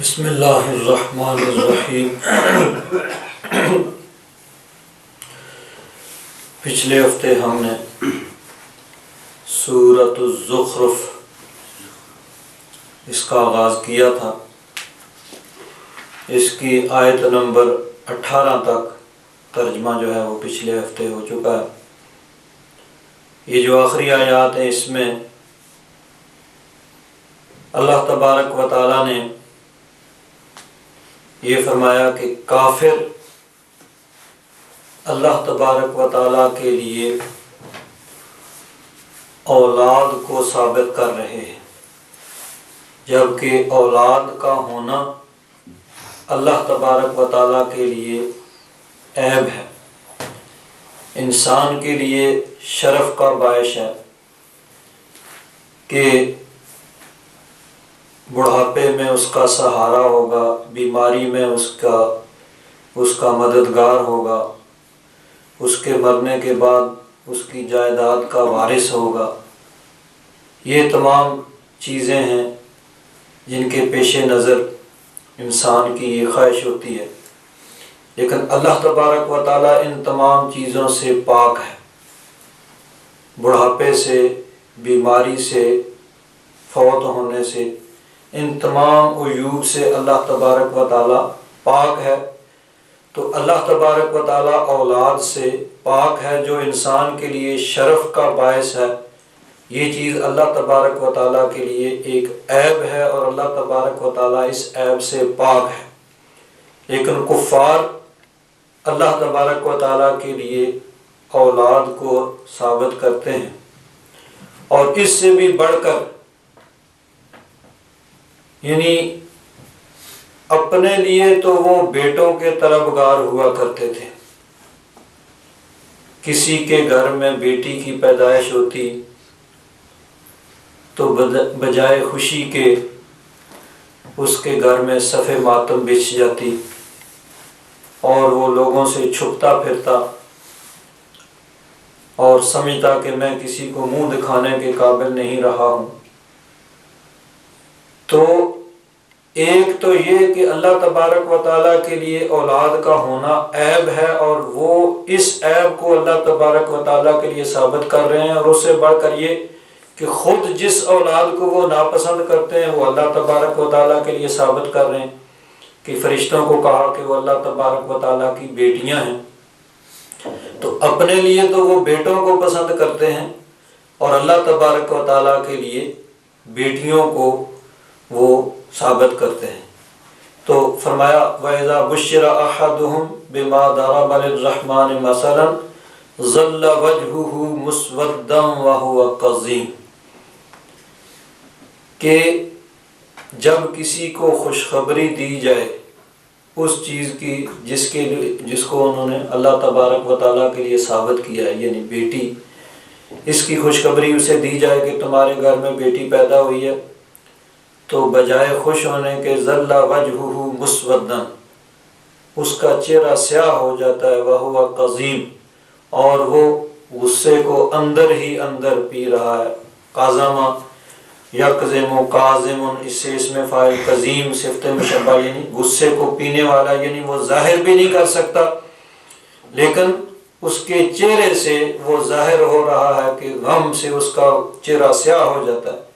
بسم اللہ الرحمن الرحیم۔ پچھلے ہفتے ہم نے سورۃ الزخرف اس کا آغاز کیا تھا۔ اس کی آیت نمبر 18 تک ترجمہ جو ہے وہ پچھلے ہفتے ہو چکا ہے۔ یہ جو آخری آیات ہیں اس میں اللہ تبارک و تعالیٰ نے یہ فرمایا کہ کافر اللہ تبارک و تعالیٰ کے لیے اولاد کو ثابت کر رہے ہیں، جبکہ اولاد کا ہونا اللہ تبارک و تعالیٰ کے لیے عیب ہے، انسان کے لیے شرف کا باعث ہے کہ بڑھاپے میں اس کا سہارا ہوگا، بیماری میں اس کا مددگار ہوگا، اس کے مرنے کے بعد اس کی جائیداد کا وارث ہوگا۔ یہ تمام چیزیں ہیں جن کے پیش نظر انسان کی یہ خواہش ہوتی ہے، لیکن اللہ تبارک و تعالیٰ ان تمام چیزوں سے پاک ہے۔ بڑھاپے سے، بیماری سے، فوت ہونے سے، ان تمام عیوب سے اللہ تبارک و تعالیٰ پاک ہے۔ تو اللہ تبارک و تعالیٰ اولاد سے پاک ہے جو انسان کے لیے شرف کا باعث ہے۔ یہ چیز اللہ تبارک و تعالیٰ کے لیے ایک عیب ہے اور اللہ تبارک و تعالیٰ اس عیب سے پاک ہے، لیکن کفار اللہ تبارک و تعالیٰ کے لیے اولاد کو ثابت کرتے ہیں، اور اس سے بھی بڑھ کر یعنی اپنے لیے تو وہ بیٹوں کے طلبگار ہوا کرتے تھے۔ کسی کے گھر میں بیٹی کی پیدائش ہوتی تو بجائے خوشی کے اس کے گھر میں صف ماتم بچھ جاتی اور وہ لوگوں سے چھپتا پھرتا اور سمجھتا کہ میں کسی کو منہ دکھانے کے قابل نہیں رہا ہوں۔ تو ایک تو یہ کہ اللہ تبارک و تعالیٰ کے لیے اولاد کا ہونا عیب ہے، اور وہ اس عیب کو اللہ تبارک و تعالیٰ کے لیے ثابت کر رہے ہیں، اور اس سے بڑھ کر یہ کہ خود جس اولاد کو وہ ناپسند کرتے ہیں وہ اللہ تبارک و تعالیٰ کے لیے ثابت کر رہے ہیں کہ فرشتوں کو کہا کہ وہ اللہ تبارک و تعالیٰ کی بیٹیاں ہیں۔ تو اپنے لیے تو وہ بیٹوں کو پسند کرتے ہیں اور اللہ تبارک و تعالیٰ کے لیے بیٹیوں کو وہ ثابت کرتے ہیں۔ تو فرمایا وَإِذَا بُشِّرَ أَحَدُهُمْ بِمَا ضَرَبَ لِلرَّحْمَنِ مَثَلًا ظَلَّ وَجْهُهُ مُسْوَدًّا وَهُوَ كَظِيمٌ، کہ جب کسی کو خوشخبری دی جائے اس چیز کی جس کو انہوں نے اللہ تبارک و تعالیٰ کے لیے ثابت کیا ہے، یعنی بیٹی، اس کی خوشخبری اسے دی جائے کہ تمہارے گھر میں بیٹی پیدا ہوئی ہے، تو بجائے خوش ہونے کے ظل وجہہ مسودًا، اس کا چہرہ سیاہ ہو جاتا ہے، وہو کظیم، اور وہ غصے کو اندر ہی اندر پی رہا ہے۔ قازم یکظم کاظم، اس سے اس میں فاعل کظیم صفت مشبہ، یعنی غصے کو پینے والا، یعنی وہ ظاہر بھی نہیں کر سکتا لیکن اس کے چہرے سے وہ ظاہر ہو رہا ہے کہ غم سے اس کا چہرہ سیاہ ہو جاتا ہے۔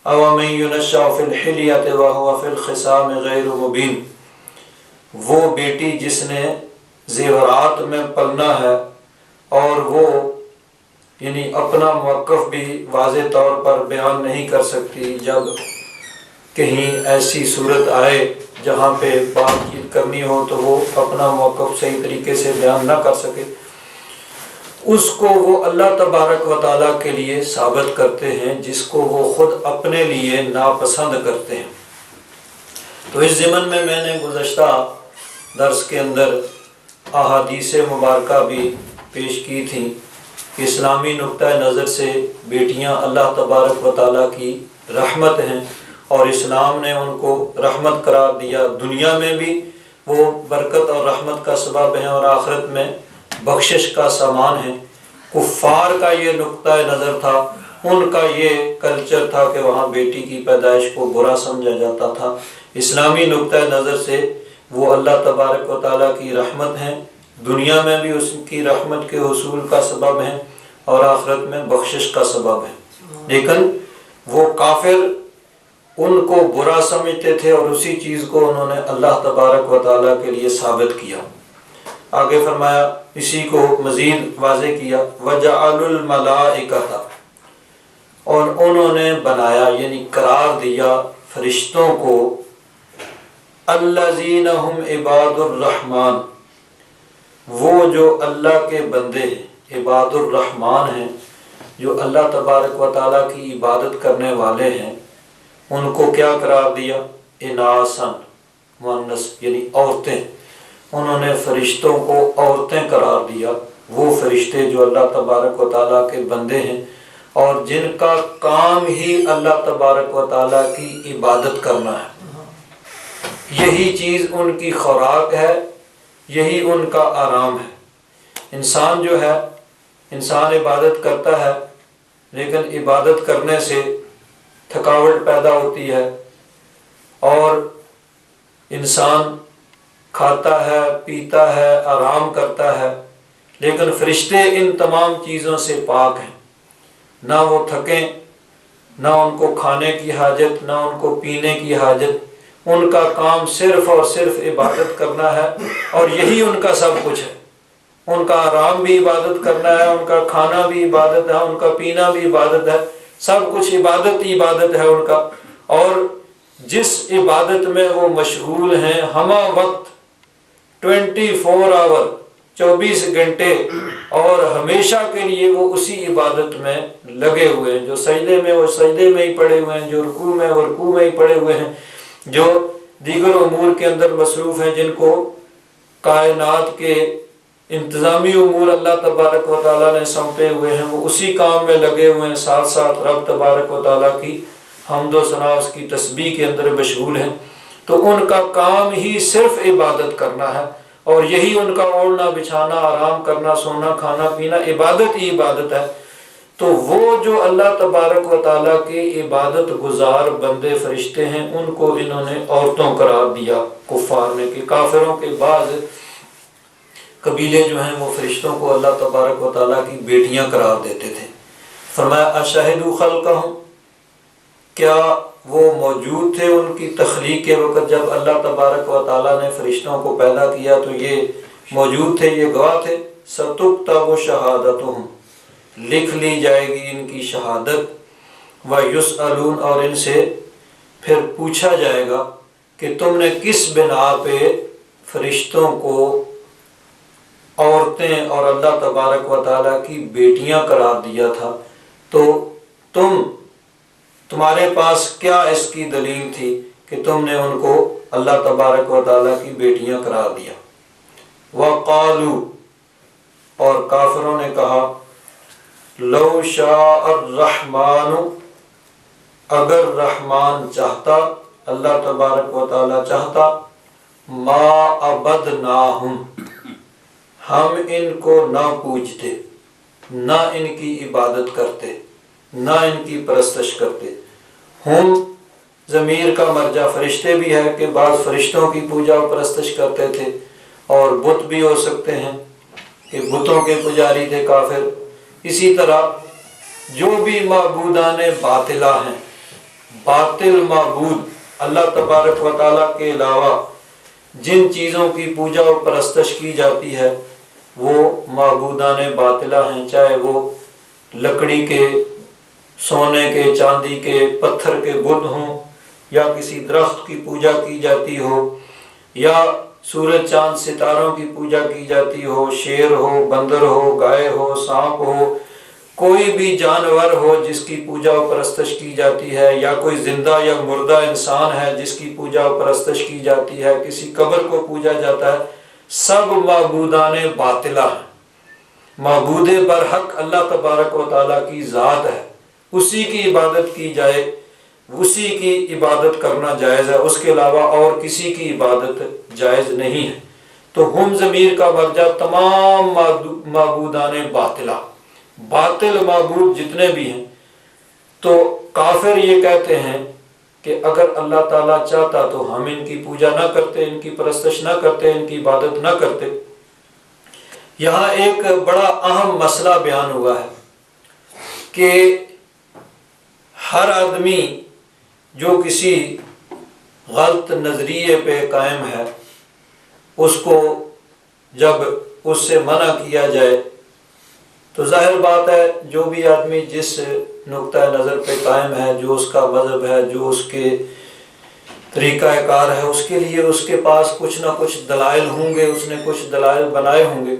أَوَمَن يُنَشَّأُ فِي الْحِلْيَةِ وَهُوَ فِي الْخِصَامِ غَيْرُ مُبِينٍ، وہ بیٹی جس نے زیورات میں پلنا ہے اور وہ یعنی اپنا موقف بھی واضح طور پر بیان نہیں کر سکتی، جب کہیں ایسی صورت آئے جہاں پہ بات چیت کرنی ہو تو وہ اپنا موقف صحیح طریقے سے بیان نہ کر سکے، اس کو وہ اللہ تبارک و تعالیٰ کے لیے ثابت کرتے ہیں جس کو وہ خود اپنے لیے ناپسند کرتے ہیں۔ تو اس ضمن میں نے گزشتہ درس کے اندر احادیث مبارکہ بھی پیش کی تھیں کہ اسلامی نقطہ نظر سے بیٹیاں اللہ تبارک و تعالیٰ کی رحمت ہیں، اور اسلام نے ان کو رحمت قرار دیا، دنیا میں بھی وہ برکت اور رحمت کا سبب ہیں اور آخرت میں بخشش کا سامان ہے۔ کفار کا یہ نقطہ نظر تھا، ان کا یہ کلچر تھا کہ وہاں بیٹی کی پیدائش کو برا سمجھا جاتا تھا، اسلامی نقطۂ نظر سے وہ اللہ تبارک و تعالیٰ کی رحمت ہیں، دنیا میں بھی اس کی رحمت کے حصول کا سبب ہیں اور آخرت میں بخشش کا سبب ہیں۔ لیکن وہ کافر ان کو برا سمجھتے تھے اور اسی چیز کو انہوں نے اللہ تبارک و تعالیٰ کے لیے ثابت کیا۔ آگے فرمایا، اسی کو مزید واضح کیا، وَجَعَلُوا الْمَلَائِكَةَ، اور انہوں نے بنایا یعنی قرار دیا فرشتوں کو، الَّذِينَ هُمْ عِبَادُ الرَّحْمَنِ، وہ جو اللہ کے بندے ہیں، عباد الرحمن ہیں، جو اللہ تبارک و تعالیٰ کی عبادت کرنے والے ہیں، ان کو کیا قرار دیا؟ اناسن، مؤنث یعنی عورتیں، انہوں نے فرشتوں کو عورتیں قرار دیا، وہ فرشتے جو اللہ تبارک و تعالیٰ کے بندے ہیں اور جن کا کام ہی اللہ تبارک و تعالیٰ کی عبادت کرنا ہے، یہی چیز ان کی خوراک ہے، یہی ان کا آرام ہے۔ انسان جو ہے، انسان عبادت کرتا ہے لیکن عبادت کرنے سے تھکاوٹ پیدا ہوتی ہے اور انسان کھاتا ہے، پیتا ہے، آرام کرتا ہے، لیکن فرشتے ان تمام چیزوں سے پاک ہیں، نہ وہ تھکیں، نہ ان کو کھانے کی حاجت، نہ ان کو پینے کی حاجت، ان کا کام صرف اور صرف عبادت کرنا ہے اور یہی ان کا سب کچھ ہے۔ ان کا آرام بھی عبادت کرنا ہے، ان کا کھانا بھی عبادت ہے، ان کا پینا بھی عبادت ہے، سب کچھ عبادت ہی عبادت ہے ان کا۔ اور جس عبادت میں وہ مشغول ہیں ہمہ وقت 24 آور، 24 گھنٹے اور ہمیشہ کے لیے وہ اسی عبادت میں لگے ہوئے ہیں، جو سجدے میں وہ سجدے میں ہی پڑے ہوئے ہیں، جو رکوع میں وہ رکوع میں ہی پڑے ہوئے ہیں، جو دیگر امور کے اندر مصروف ہیں، جن کو کائنات کے انتظامی امور اللہ تبارک و تعالیٰ نے سونپے ہوئے ہیں، وہ اسی کام میں لگے ہوئے ہیں، ساتھ ساتھ رب تبارک و تعالیٰ کی حمد و ثنا، اس کی تسبیح کے اندر مشغول ہیں۔ تو ان کا کام ہی صرف عبادت کرنا ہے اور یہی ان کا اوڑھنا بچھانا، آرام کرنا، سونا، کھانا پینا عبادت ہی عبادت ہے۔ تو وہ جو اللہ تبارک و تعالیٰ کے عبادت گزار بندے فرشتے ہیں، ان کو انہوں نے عورتوں قرار دیا کفار نے، کہ کافروں کے بعض قبیلے جو ہیں وہ فرشتوں کو اللہ تبارک و تعالیٰ کی بیٹیاں قرار دیتے تھے۔ فرمایا اشہدوا خلقہم، کیا وہ موجود تھے ان کی تخلیق کے وقت جب اللہ تبارک و تعالیٰ نے فرشتوں کو پیدا کیا تو یہ موجود تھے، یہ گواہ تھے؟ ستکتب شہادتہم، لکھ لی جائے گی ان کی شہادت، ویسألون، اور ان سے پھر پوچھا جائے گا کہ تم نے کس بنا پہ فرشتوں کو عورتیں اور اللہ تبارک و تعالیٰ کی بیٹیاں قرار دیا تھا، تو تمہارے پاس کیا اس کی دلیل تھی کہ تم نے ان کو اللہ تبارک و تعالیٰ کی بیٹیاں قرار دیا؟ وقالوا، اور کافروں نے کہا، لو شاء الرحمن، اگر رحمان چاہتا، اللہ تبارک و تعالیٰ چاہتا، ما عبدناہم، ہم ان کو نہ پوجتے، نہ ان کی عبادت کرتے، نہ ان کی پرستش کرتے۔ ہم ضمیر کا مرجع فرشتے بھی ہے کہ بعض فرشتوں کی پوجا و پرستش کرتے تھے، اور بت بھی ہو سکتے ہیں کہ بتوں کے پجاری تھے کافر۔ اسی طرح جو بھی معبودان باطلہ ہیں، باطل معبود اللہ تبارک و تعالیٰ کے علاوہ جن چیزوں کی پوجا و پرستش کی جاتی ہے وہ معبودان باطلہ ہیں، چاہے وہ لکڑی کے، سونے کے، چاندی کے، پتھر کے بت ہوں، یا کسی درخت کی پوجا کی جاتی ہو، یا سورج چاند ستاروں کی پوجا کی جاتی ہو، شیر ہو، بندر ہو، گائے ہو، سانپ ہو، کوئی بھی جانور ہو جس کی پوجا و پرستش کی جاتی ہے، یا کوئی زندہ یا مردہ انسان ہے جس کی پوجا و پرستش کی جاتی ہے، کسی قبر کو پوجا جاتا ہے، سب معبودان باطلہ ہیں۔ معبود برحق اللہ تبارک و تعالیٰ کی ذات ہے، اسی کی عبادت کی جائے، اسی کی عبادت کرنا جائز ہے، اس کے علاوہ اور کسی کی عبادت جائز نہیں ہے۔ تو ہم ضمیر کا مرجع تمام معبودان باطلہ، باطل معبود جتنے بھی ہیں۔ تو کافر یہ کہتے ہیں کہ اگر اللہ تعالیٰ چاہتا تو ہم ان کی پوجا نہ کرتے، ان کی پرستش نہ کرتے، ان کی عبادت نہ کرتے۔ یہاں ایک بڑا اہم مسئلہ بیان ہوا ہے کہ ہر آدمی جو کسی غلط نظریے پہ قائم ہے، اس کو جب اس سے منع کیا جائے تو ظاہر بات ہے جو بھی آدمی جس نقطۂ نظر پہ قائم ہے، جو اس کا مذہب ہے، جو اس کے طریقہ کار ہے، اس کے لیے اس کے پاس کچھ نہ کچھ دلائل ہوں گے، اس نے کچھ دلائل بنائے ہوں گے۔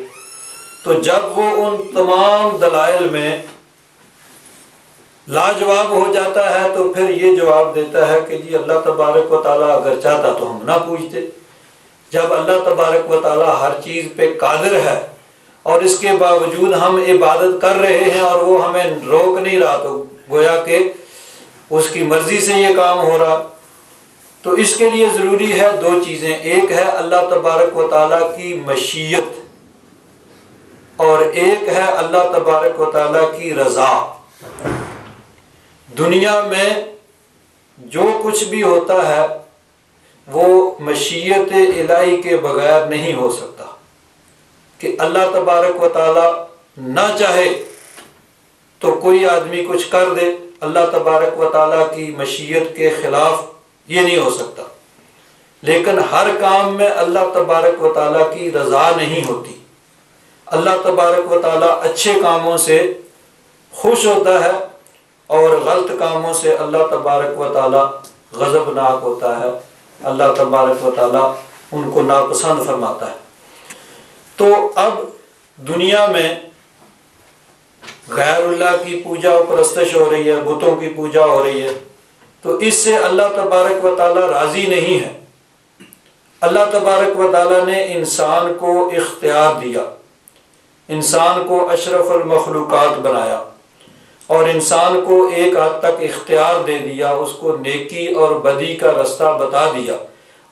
تو جب وہ ان تمام دلائل میں لاجواب ہو جاتا ہے تو پھر یہ جواب دیتا ہے کہ جی اللہ تبارک و تعالیٰ اگر چاہتا تو ہم نہ پوجتے۔ جب اللہ تبارک و تعالیٰ ہر چیز پہ قادر ہے اور اس کے باوجود ہم عبادت کر رہے ہیں اور وہ ہمیں روک نہیں رہا، تو گویا کہ اس کی مرضی سے یہ کام ہو رہا۔ تو اس کے لیے ضروری ہے دو چیزیں، ایک ہے اللہ تبارک و تعالیٰ کی مشیت اور ایک ہے اللہ تبارک و تعالیٰ کی رضا۔ دنیا میں جو کچھ بھی ہوتا ہے وہ مشیت الہی کے بغیر نہیں ہو سکتا، کہ اللہ تبارک و تعالیٰ نہ چاہے تو کوئی آدمی کچھ کر دے، اللہ تبارک و تعالیٰ کی مشیت کے خلاف یہ نہیں ہو سکتا۔ لیکن ہر کام میں اللہ تبارک و تعالیٰ کی رضا نہیں ہوتی۔ اللہ تبارک و تعالیٰ اچھے کاموں سے خوش ہوتا ہے اور غلط کاموں سے اللہ تبارک و تعالیٰ غضبناک ہوتا ہے، اللہ تبارک و تعالیٰ ان کو ناپسند فرماتا ہے۔ تو اب دنیا میں غیر اللہ کی پوجا و پرستش ہو رہی ہے، بتوں کی پوجا ہو رہی ہے، تو اس سے اللہ تبارک و تعالیٰ راضی نہیں ہے۔ اللہ تبارک و تعالیٰ نے انسان کو اختیار دیا، انسان کو اشرف المخلوقات بنایا اور انسان کو ایک حد تک اختیار دے دیا، اس کو نیکی اور بدی کا رستہ بتا دیا۔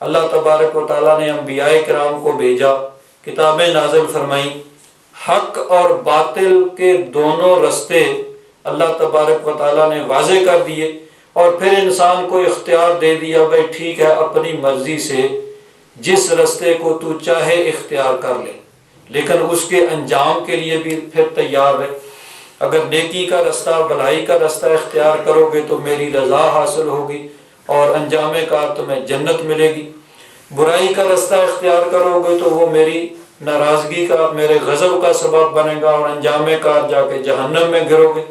اللہ تبارک و تعالیٰ نے انبیاء کرام کو بھیجا، کتابیں نازل فرمائیں، حق اور باطل کے دونوں رستے اللہ تبارک و تعالیٰ نے واضح کر دیے، اور پھر انسان کو اختیار دے دیا، بھائی ٹھیک ہے اپنی مرضی سے جس رستے کو تو چاہے اختیار کر لے، لیکن اس کے انجام کے لیے بھی پھر تیار رہے۔ اگر نیکی کا رستہ، بھلائی کا رستہ اختیار کرو گے تو میری رضا حاصل ہوگی اور انجام کار تمہیں جنت ملے گی، برائی کا رستہ اختیار کرو گے تو وہ میری ناراضگی کا، میرے غضب کا سبب بنے گا اور انجام کار جا کے جہنم میں گرو گے۔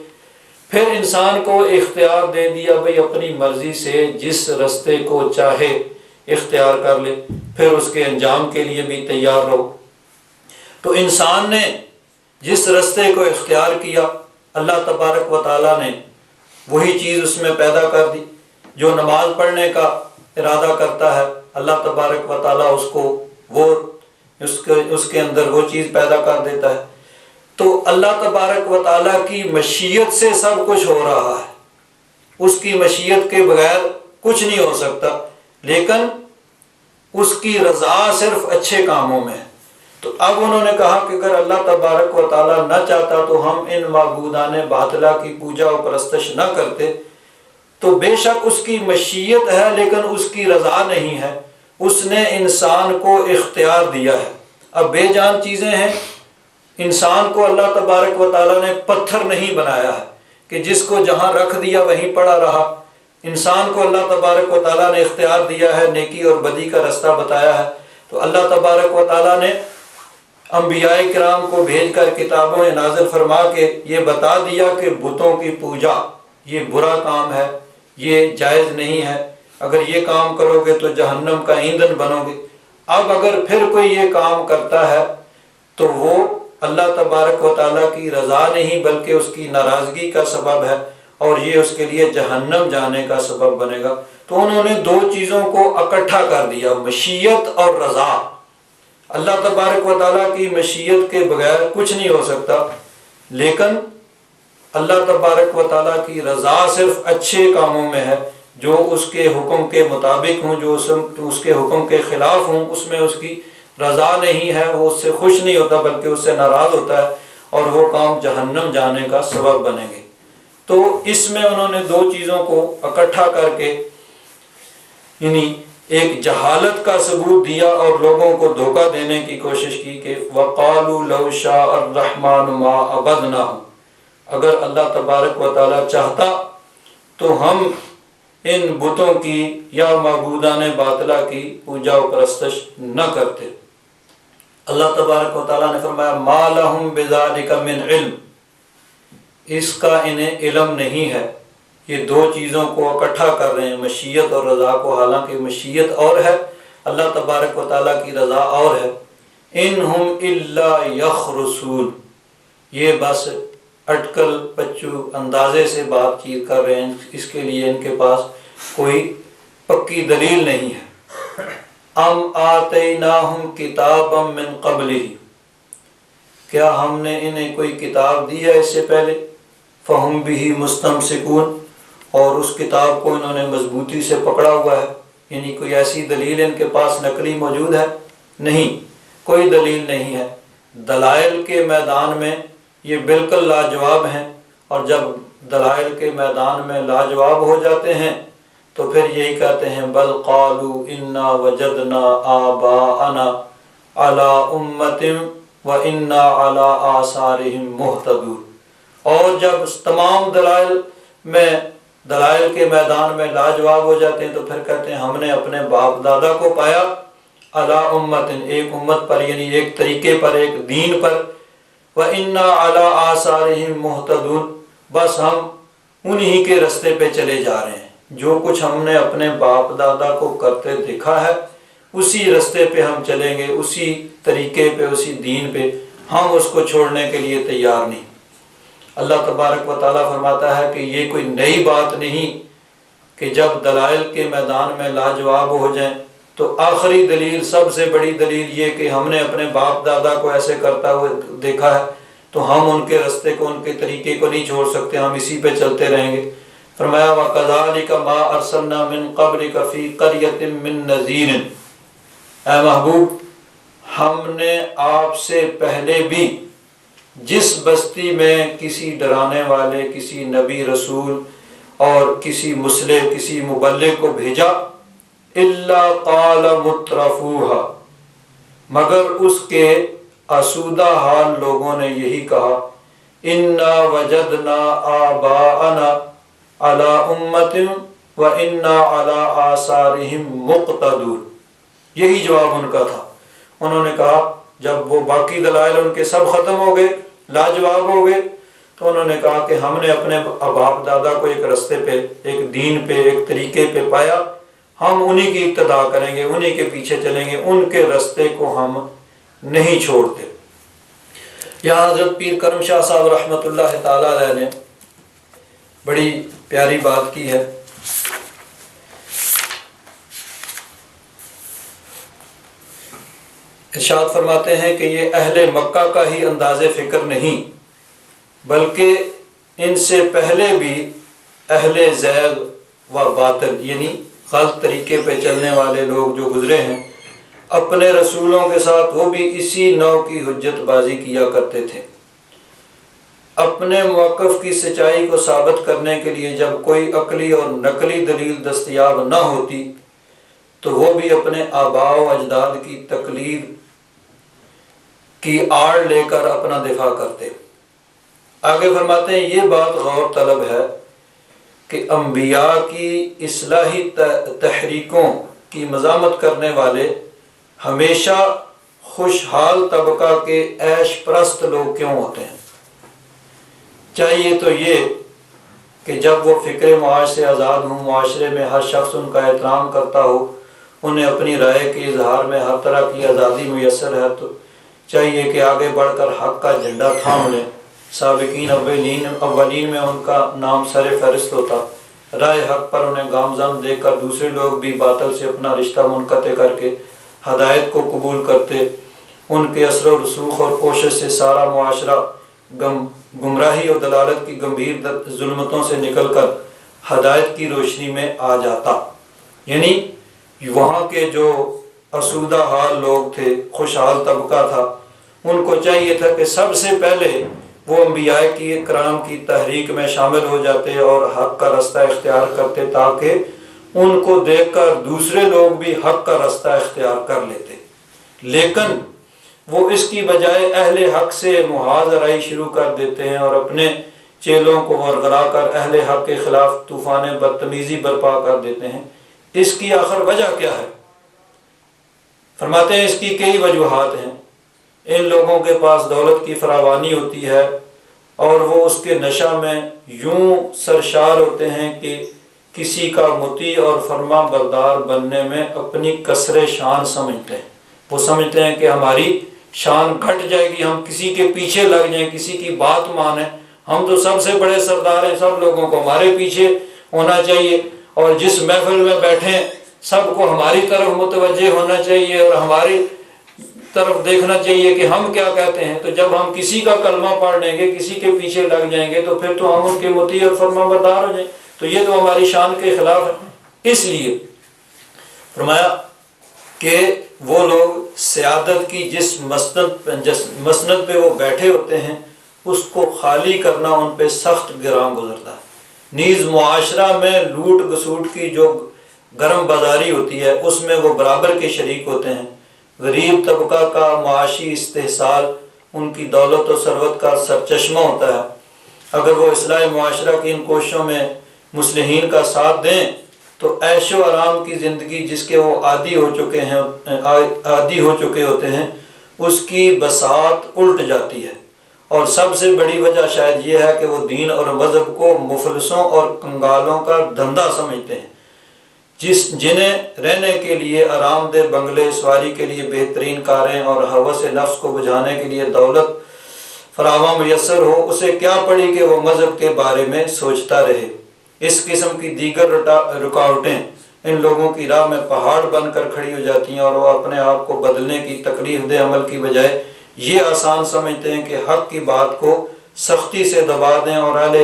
پھر انسان کو اختیار دے دیا، بھئی اپنی مرضی سے جس رستے کو چاہے اختیار کر لے، پھر اس کے انجام کے لیے بھی تیار رہو۔ تو انسان نے جس رستے کو اختیار کیا، اللہ تبارک و تعالیٰ نے وہی چیز اس میں پیدا کر دی۔ جو نماز پڑھنے کا ارادہ کرتا ہے، اللہ تبارک و تعالیٰ اس کو اس کے اندر وہ چیز پیدا کر دیتا ہے۔ تو اللہ تبارک و تعالیٰ کی مشیت سے سب کچھ ہو رہا ہے، اس کی مشیت کے بغیر کچھ نہیں ہو سکتا، لیکن اس کی رضا صرف اچھے کاموں میں ہے۔ تو اب انہوں نے کہا کہ اگر اللہ تبارک و تعالیٰ نہ چاہتا تو ہم ان معبودان باطلہ کی پوجا و پرستش نہ کرتے، تو بے شک اس کی مشیت ہے لیکن اس کی رضا نہیں ہے۔ اس نے انسان کو اختیار دیا ہے۔ اب بے جان چیزیں ہیں، انسان کو اللہ تبارک و تعالیٰ نے پتھر نہیں بنایا ہے کہ جس کو جہاں رکھ دیا وہیں پڑا رہا۔ انسان کو اللہ تبارک و تعالیٰ نے اختیار دیا ہے، نیکی اور بدی کا رستہ بتایا ہے۔ تو اللہ تبارک و تعالیٰ نے انبیاء کرام کو بھیج کر کتابوں نازل فرما کے یہ بتا دیا کہ بتوں کی پوجا یہ برا کام ہے، یہ جائز نہیں ہے، اگر یہ کام کرو گے تو جہنم کا ایندھن بنو گے۔ اب اگر پھر کوئی یہ کام کرتا ہے تو وہ اللہ تبارک و تعالیٰ کی رضا نہیں بلکہ اس کی ناراضگی کا سبب ہے، اور یہ اس کے لیے جہنم جانے کا سبب بنے گا۔ تو انہوں نے دو چیزوں کو اکٹھا کر دیا، مشیت اور رضا۔ اللہ تبارک و تعالیٰ کی مشیت کے بغیر کچھ نہیں ہو سکتا، لیکن اللہ تبارک و تعالیٰ کی رضا صرف اچھے کاموں میں ہے، جو اس کے حکم کے مطابق ہوں، جو اس کے حکم کے خلاف ہوں، اس میں اس کی رضا نہیں ہے، وہ اس سے خوش نہیں ہوتا بلکہ اس سے ناراض ہوتا ہے، اور وہ کام جہنم جانے کا سبب بنیں گے۔ تو اس میں انہوں نے دو چیزوں کو اکٹھا کر کے یعنی ایک جہالت کا ثبوت دیا اور لوگوں کو دھوکہ دینے کی کوشش کی کہ وَقَالُوا لَوْ شَاءَ الرَّحْمَنُ مَا عَبَدْنَاهُ، اگر اللہ تبارک و تعالیٰ چاہتا تو ہم ان بتوں کی یا معبودان باطلہ کی پوجا و پرستش نہ کرتے۔ اللہ تبارک و تعالیٰ نے فرمایا مَا لَهُمْ بِذَلِكَ مِنْ عِلْمٍ، اس کا انہیں علم نہیں ہے۔ یہ دو چیزوں کو اکٹھا کر رہے ہیں، مشیت اور رضا کو، حالانکہ مشیت اور ہے، اللہ تبارک و تعالیٰ کی رضا اور ہے۔ اِنْهُمْ إِلَّا يَخْرُصُونَ، یہ بس اٹکل پچو اندازے سے بات چیت کر رہے ہیں، اس کے لیے ان کے پاس کوئی پکی دلیل نہیں ہے۔ ام آتیناہم کتابا من قبلہ، کیا ہم نے انہیں کوئی کتاب دی ہے اس سے پہلے؟ فہم بہ مستمسکون، اور اس کتاب کو انہوں نے مضبوطی سے پکڑا ہوا ہے، یعنی کوئی ایسی دلیل ان کے پاس نقلی موجود ہے؟ نہیں، کوئی دلیل نہیں ہے۔ دلائل کے میدان میں یہ بالکل لاجواب ہیں، اور جب دلائل کے میدان میں لاجواب ہو جاتے ہیں تو پھر یہی کہتے ہیں بل قالوا انا وجدنا آباءنا علی امۃ وانا علی آثارہم مہتدون، اور جب تمام دلائل کے میدان میں لاجواب ہو جاتے ہیں تو پھر کہتے ہیں ہم نے اپنے باپ دادا کو پایا علی امۃ، ایک امت پر، یعنی ایک طریقے پر، ایک دین پر، وَإِنَّا عَلَىٰ آثَارِهِمْ مُهْتَدُونَ، بس ہم انہی کے رستے پہ چلے جا رہے ہیں، جو کچھ ہم نے اپنے باپ دادا کو کرتے دیکھا ہے اسی رستے پہ ہم چلیں گے، اسی طریقے پہ، اسی دین پہ، ہم اس کو چھوڑنے کے لیے تیار نہیں۔ اللہ تبارک و تعالیٰ فرماتا ہے کہ یہ کوئی نئی بات نہیں کہ جب دلائل کے میدان میں لاجواب ہو جائیں تو آخری دلیل، سب سے بڑی دلیل یہ کہ ہم نے اپنے باپ دادا کو ایسے کرتا ہوا دیکھا ہے تو ہم ان کے رستے کو، ان کے طریقے کو نہیں چھوڑ سکتے، ہم اسی پہ چلتے رہیں گے۔ فرمایا وَكَذَلِكَ مَا أَرْسَلْنَا مِن قَبْلِكَ فِي قَرْيَةٍ مِّن نَذِيرٍ، اے محبوب ہم نے آپ سے پہلے بھی جس بستی میں کسی ڈرانے والے، کسی نبی رسول اور کسی مصلح، کسی مبلغ کو بھیجا، الا قال مترفوها، مگر اس کے آسودہ حال لوگوں نے یہی کہا انا وجدنا آباءنا علی امۃ وانا علی آثارہم مقتدون، یہی جواب ان کا تھا۔ انہوں نے کہا جب وہ باقی دلائل ان کے سب ختم ہو گئے، لاجواب ہو گئے، تو انہوں نے کہا کہ ہم نے اپنے باپ دادا کو ایک رستے پہ، ایک دین پہ، ایک طریقے پہ پایا، ہم انہی کی ابتدا کریں گے، انہی کے پیچھے چلیں گے، ان کے رستے کو ہم نہیں چھوڑتے۔ یہاں حضرت پیر کرم شاہ صاحب رحمۃ اللہ تعالیٰ علیہ نے بڑی پیاری بات کی ہے۔ ارشاد فرماتے ہیں کہ یہ اہل مکہ کا ہی انداز فکر نہیں، بلکہ ان سے پہلے بھی اہل زیغ و باطل، یعنی غلط طریقے پہ چلنے والے لوگ جو گزرے ہیں، اپنے رسولوں کے ساتھ وہ بھی اسی نوع کی حجت بازی کیا کرتے تھے۔ اپنے موقف کی سچائی کو ثابت کرنے کے لیے جب کوئی عقلی اور نقلی دلیل دستیاب نہ ہوتی تو وہ بھی اپنے آباء و اجداد کی تقلید کی آڑ لے کر اپنا دفاع کرتے۔ آگے فرماتے ہیں یہ بات غور طلب ہے کہ انبیاء کی اصلاحی تحریکوں کی مذمت کرنے والے ہمیشہ خوشحال طبقہ کے عیش پرست لوگ کیوں ہوتے ہیں؟ چاہیے تو یہ کہ جب وہ فکر معاش سے آزاد ہوں، معاشرے میں ہر شخص ان کا احترام کرتا ہو، انہیں اپنی رائے کے اظہار میں ہر طرح کی آزادی میسر ہے، تو چاہیے کہ آگے بڑھ کر حق کا جھنڈا تھام لیں۔ سابقین اولین میں ان کا نام سر فہرست ہوتا، رائے حق پر انہیں گامزن دیکھ کر دوسرے لوگ بھی باطل سے اپنا رشتہ منقطع کر کے ہدایت کو قبول کرتے۔ ان کے اثر و رسوخ اور کوشش سے سارا معاشرہ گمراہی اور دلالت کی گمبھیر ظلمتوں سے نکل کر ہدایت کی روشنی میں آ جاتا۔ یعنی وہاں کے جو آسودہ حال لوگ تھے، خوشحال طبقہ تھا، ان کو چاہیے تھا کہ سب سے پہلے وہ انبیاء کی کرام کی تحریک میں شامل ہو جاتے اور حق کا رستہ اختیار کرتے، تاکہ ان کو دیکھ کر دوسرے لوگ بھی حق کا راستہ اختیار کر لیتے، لیکن وہ اس کی بجائے اہل حق سے محاذ آرائی شروع کر دیتے ہیں اور اپنے چیلوں کو ورغلا کر اہل حق کے خلاف طوفان بدتمیزی برپا کر دیتے ہیں۔ اس کی آخر وجہ کیا ہے؟ فرماتے ہیں اس کی کئی وجوہات ہیں۔ ان لوگوں کے پاس دولت کی فراوانی ہوتی ہے اور وہ اس کے نشہ میں یوں سرشار ہوتے ہیں کہ کسی کا مطیع اور فرما بردار بننے میں اپنی کثر شان سمجھتے ہیں۔ وہ سمجھتے ہیں کہ ہماری شان گھٹ جائے گی، ہم کسی کے پیچھے لگ جائیں، کسی کی بات مانیں، ہم تو سب سے بڑے سردار ہیں، سب لوگوں کو ہمارے پیچھے ہونا چاہیے، اور جس محفل میں بیٹھیں سب کو ہماری طرف متوجہ ہونا چاہیے اور ہماری طرف دیکھنا چاہیے کہ ہم کیا کہتے ہیں۔ تو جب ہم کسی کا کلمہ پڑھ لیں گے، کسی کے پیچھے لگ جائیں گے، تو پھر تو ہم ان کے مطیع اور فرما بردار ہو جائیں، تو یہ تو ہماری شان کے خلاف ہے۔ اس لیے فرمایا کہ وہ لوگ سیادت کی جس مسند پہ وہ بیٹھے ہوتے ہیں اس کو خالی کرنا ان پہ سخت گراں گزرتا ہے۔ نیز معاشرہ میں لوٹ گسوٹ کی جو گرم بازاری ہوتی ہے اس میں وہ برابر کے شریک ہوتے ہیں۔ غریب طبقہ کا معاشی استحصال ان کی دولت و ثروت کا سرچشمہ ہوتا ہے۔ اگر وہ اصلاح معاشرہ کی ان کوششوں میں مصلحین کا ساتھ دیں تو عیش و آرام کی زندگی جس کے وہ عادی ہو چکے ہوتے ہیں اس کی بساط الٹ جاتی ہے، اور سب سے بڑی وجہ شاید یہ ہے کہ وہ دین اور مذہب کو مفلسوں اور کنگالوں کا دھندا سمجھتے ہیں، جنہیں رہنے کے لیے آرام دہ بنگلے، سواری کے لیے بہترین کاریں اور ہوس نفس کو بجھانے کے لیے دولت فراوان میسر ہو، اسے کیا پڑی کہ وہ مذہب کے بارے میں سوچتا رہے۔ اس قسم کی دیگر رکاوٹیں ان لوگوں کی راہ میں پہاڑ بن کر کھڑی ہو جاتی ہیں، اور وہ اپنے آپ کو بدلنے کی تکلیف دہ عمل کی بجائے یہ آسان سمجھتے ہیں کہ حق کی بات کو سختی سے دبا دیں اور اہل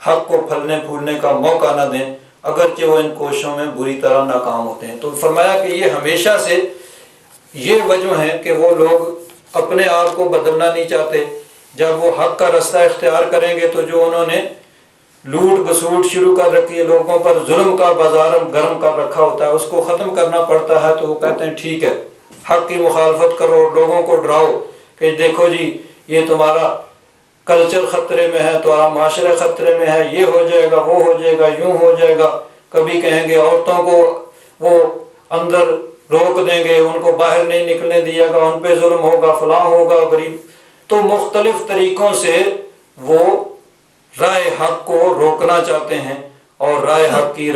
حق کو پھلنے پھولنے کا موقع نہ دیں، اگرچہ وہ ان کوششوں میں بری طرح ناکام ہوتے ہیں۔ تو فرمایا کہ یہ ہمیشہ سے یہ وجہ ہے کہ وہ لوگ اپنے آپ کو بدلنا نہیں چاہتے۔ جب وہ حق کا راستہ اختیار کریں گے تو جو انہوں نے لوٹ گسوٹ شروع کر رکھی ہے، لوگوں پر ظلم کا بازار گرم کر رکھا ہوتا ہے، اس کو ختم کرنا پڑتا ہے، تو وہ کہتے ہیں ٹھیک ہے حق کی مخالفت کرو، لوگوں کو ڈراؤ کہ دیکھو جی یہ تمہارا کلچر خطرے میں ہے، تمہارا معاشرہ خطرے میں ہے، یہ ہو جائے گا، وہ ہو جائے گا، یوں ہو جائے گا۔ کبھی کہیں گے عورتوں کو وہ اندر روک دیں گے، ان کو باہر نہیں نکلنے دیا گا، ان پہ ظلم ہوگا، فلاں ہوگا، غریب۔ تو مختلف طریقوں سے وہ رائے حق کو روکنا چاہتے ہیں اور رائے حق کی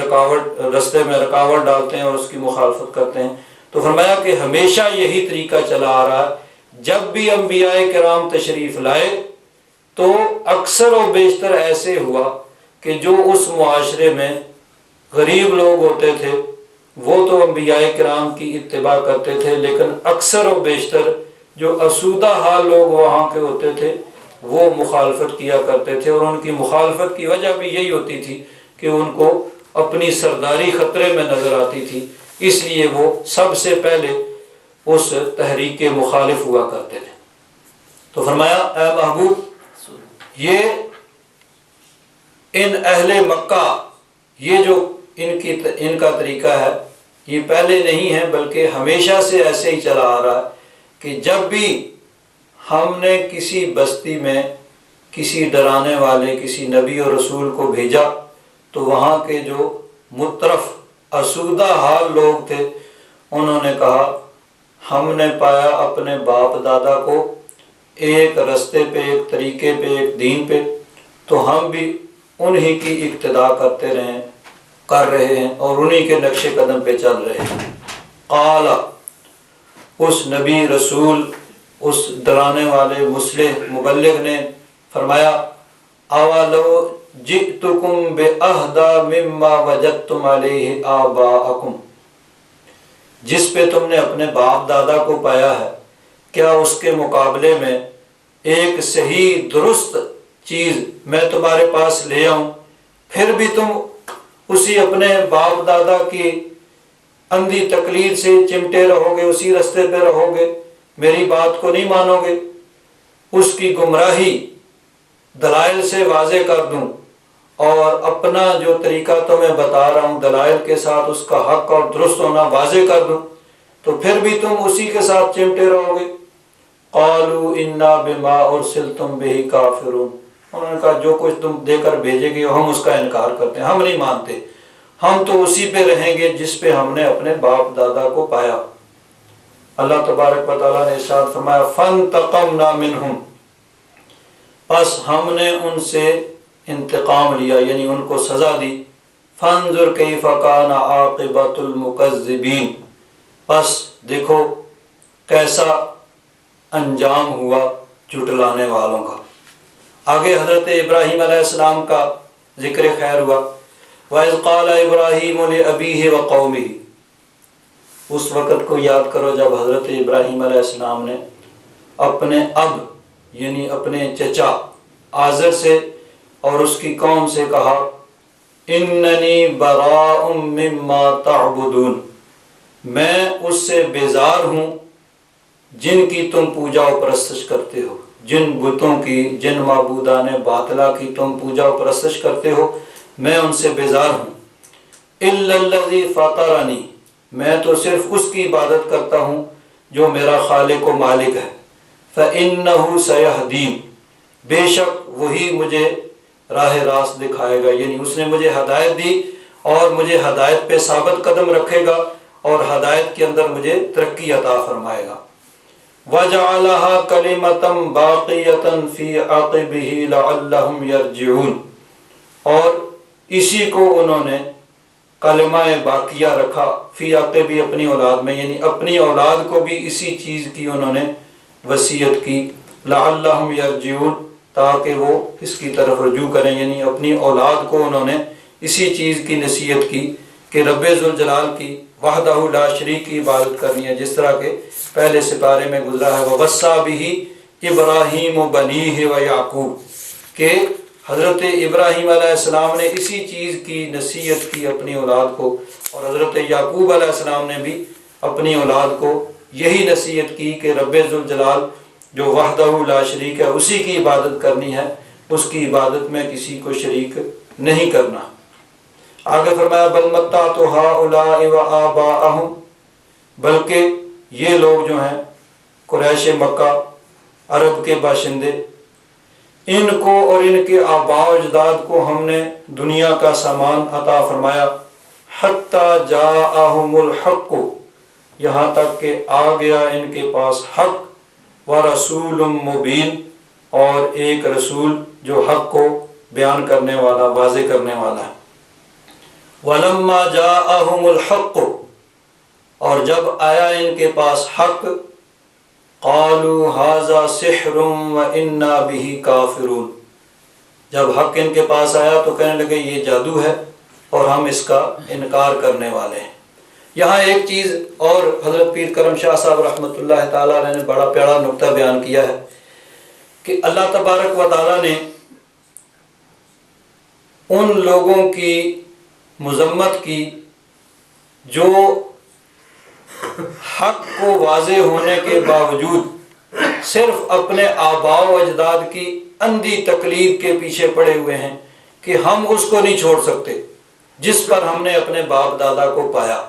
رستے میں رکاوٹ ڈالتے ہیں اور اس کی مخالفت کرتے ہیں۔ تو فرمایا کہ ہمیشہ یہی طریقہ چلا آ رہا ہے، جب بھی انبیاء کرام تشریف لائے تو اکثر و بیشتر ایسے ہوا کہ جو اس معاشرے میں غریب لوگ ہوتے تھے وہ تو انبیاء کرام کی اتباع کرتے تھے، لیکن اکثر و بیشتر جو اسودہ حال لوگ وہاں کے ہوتے تھے وہ مخالفت کیا کرتے تھے، اور ان کی مخالفت کی وجہ بھی یہی ہوتی تھی کہ ان کو اپنی سرداری خطرے میں نظر آتی تھی، اس لیے وہ سب سے پہلے اس تحریک کے مخالف ہوا کرتے تھے۔ تو فرمایا اے محبوب یہ ان اہل مکہ یہ جو ان کا طریقہ ہے یہ پہلے نہیں ہے بلکہ ہمیشہ سے ایسے ہی چلا آ رہا ہے کہ جب بھی ہم نے کسی بستی میں کسی ڈرانے والے کسی نبی اور رسول کو بھیجا تو وہاں کے جو مترف اسودہ حال لوگ تھے انہوں نے کہا ہم نے پایا اپنے باپ دادا کو ایک رستے پہ، ایک طریقے پہ، ایک دین پہ، تو ہم بھی انہی کی اقتداء کر رہے ہیں اور انہی کے نقش قدم پہ چل رہے ہیں۔ قال اس نبی رسول اس ڈرانے والے مصلح مبلغ نے فرمایا اولو جئتکم بأہدی مما وجدتم علیہ آباءکم، جس پہ تم نے اپنے باپ دادا کو پایا ہے کیا اس کے مقابلے میں ایک صحیح درست چیز میں تمہارے پاس لے آؤں، پھر بھی تم اسی اپنے باپ دادا کی اندھی تقلید سے چمٹے رہو گے، اسی رستے پہ رہو گے، میری بات کو نہیں مانو گے؟ اس کی گمراہی دلائل سے واضح کر دوں اور اپنا جو طریقہ تمہیں بتا رہا ہوں دلائل کے ساتھ اس کا حق اور درست ہونا واضح کر دوں تو پھر بھی تم اسی کے ساتھ چمٹے رہو گے۔ قالوا انا بما ارسلتم به کافرون، انہوں نے کہا جو کچھ تم دے کر بھیجے گے ہم اس کا انکار کرتے ہیں، ہم نہیں مانتے، ہم تو اسی پہ رہیں گے جس پہ ہم نے اپنے باپ دادا کو پایا۔ اللہ تبارک و تعالیٰ نے ارشاد فرمایا فانتقمنا منہم، پس ہم نے ان سے انتقام لیا، یعنی ان کو سزا دی۔ فانظر کیف کان عاقبۃ المکذبین، پس دیکھو کیسا انجام ہوا جھٹلانے والوں کا۔ آگے حضرت ابراہیم علیہ السلام کا ذکر خیر ہوا۔ وَإِذْ قَالَ إِبْرَاهِيمُ لِأَبِيهِ وَقَوْمِهِ، اس وقت کو یاد کرو جب حضرت ابراہیم علیہ السلام نے اپنے اب یعنی اپنے چچا آزر سے اور اس کی قوم سے کہا اِنَّنِي بَرَاءٌ مِّمَّا تَعْبُدُونَ، میں اس سے بیزار ہوں جن کی تم پوجا و پرستش کرتے ہو، جن بتوں کی، جن معبودان باطلہ کی تم پوجا و پرستش کرتے ہو، میں ان سے بیزار ہوں۔ إِلَّا الَّذِي فَطَرَنِي، میں تو صرف اس کی عبادت کرتا ہوں جو میرا خالق و مالک ہے۔ فَإِنَّهُ سَيَهْدِينِ، بے شک وہی مجھے راہ راست دکھائے گا، یعنی اس نے مجھے ہدایت دی اور مجھے ہدایت پہ ثابت قدم رکھے گا اور ہدایت کے اندر مجھے ترقی عطا فرمائے گا۔ وَجَعَلَهَا كَلِمَةً بَاقِيَةً فِي عَقِبِهِ لَعَلَّهُمْ يَرْجِعُونَ، اور اسی کو انہوں نے کلمہ باقیہ رکھا فی عقبی اپنی اولاد میں، یعنی اپنی اولاد کو بھی اسی چیز کی انہوں نے وصیت کی، لعلہم یرجعون، تاکہ وہ اس کی طرف رجوع کریں، یعنی اپنی اولاد کو انہوں نے اسی چیز کی نصیحت کی کہ رب ذوالجلال کی وحدہ لا شریک کی عبادت کرنی ہے، جس طرح کہ پہلے سپارے میں گزرا ہے وَوَصَّى بِهِ ابراہیم بنیہ ویعقوب، کہ حضرت ابراہیم علیہ السلام نے اسی چیز کی نصیحت کی اپنی اولاد کو، اور حضرت یعقوب علیہ السلام نے بھی اپنی اولاد کو یہی نصیحت کی کہ رب ذوالجلال جو وحدہ لا شریک ہے اسی کی عبادت کرنی ہے، اس کی عبادت میں کسی کو شریک نہیں کرنا۔ آگے فرمایا بل متعت ہؤلاء وآباءہم، بلکہ یہ لوگ جو ہیں قریش مکہ، عرب کے باشندے، ان کو اور ان کے آباء و اجداد کو ہم نے دنیا کا سامان عطا فرمایا، حتی جاءہم الحق، یہاں تک کہ آ گیا ان کے پاس حق، ورسول مبین، اور ایک رسول جو حق کو بیان کرنے والا، واضح کرنے والا ہے۔ وَلَمَّا جَاءَهُمُ الْحَقُّ، اور جب آیا ان کے پاس حق، قَالُوا هَذَا سِحْرٌ وَإِنَّا بِهِ كَافِرُونَ، جب حق ان کے پاس آیا تو کہنے لگے یہ جادو ہے اور ہم اس کا انکار کرنے والے ہیں۔ یہاں ایک چیز اور حضرت پیر کرم شاہ صاحب رحمۃ اللہ تعالیٰ علیہ نے بڑا پیارا نقطہ بیان کیا ہے کہ اللہ تبارک و تعالیٰ نے ان لوگوں کی مذمت کی جو حق کو واضح ہونے کے باوجود صرف اپنے آباء و اجداد کی اندھی تقلید کے پیچھے پڑے ہوئے ہیں کہ ہم اس کو نہیں چھوڑ سکتے جس پر ہم نے اپنے باپ دادا کو پایا،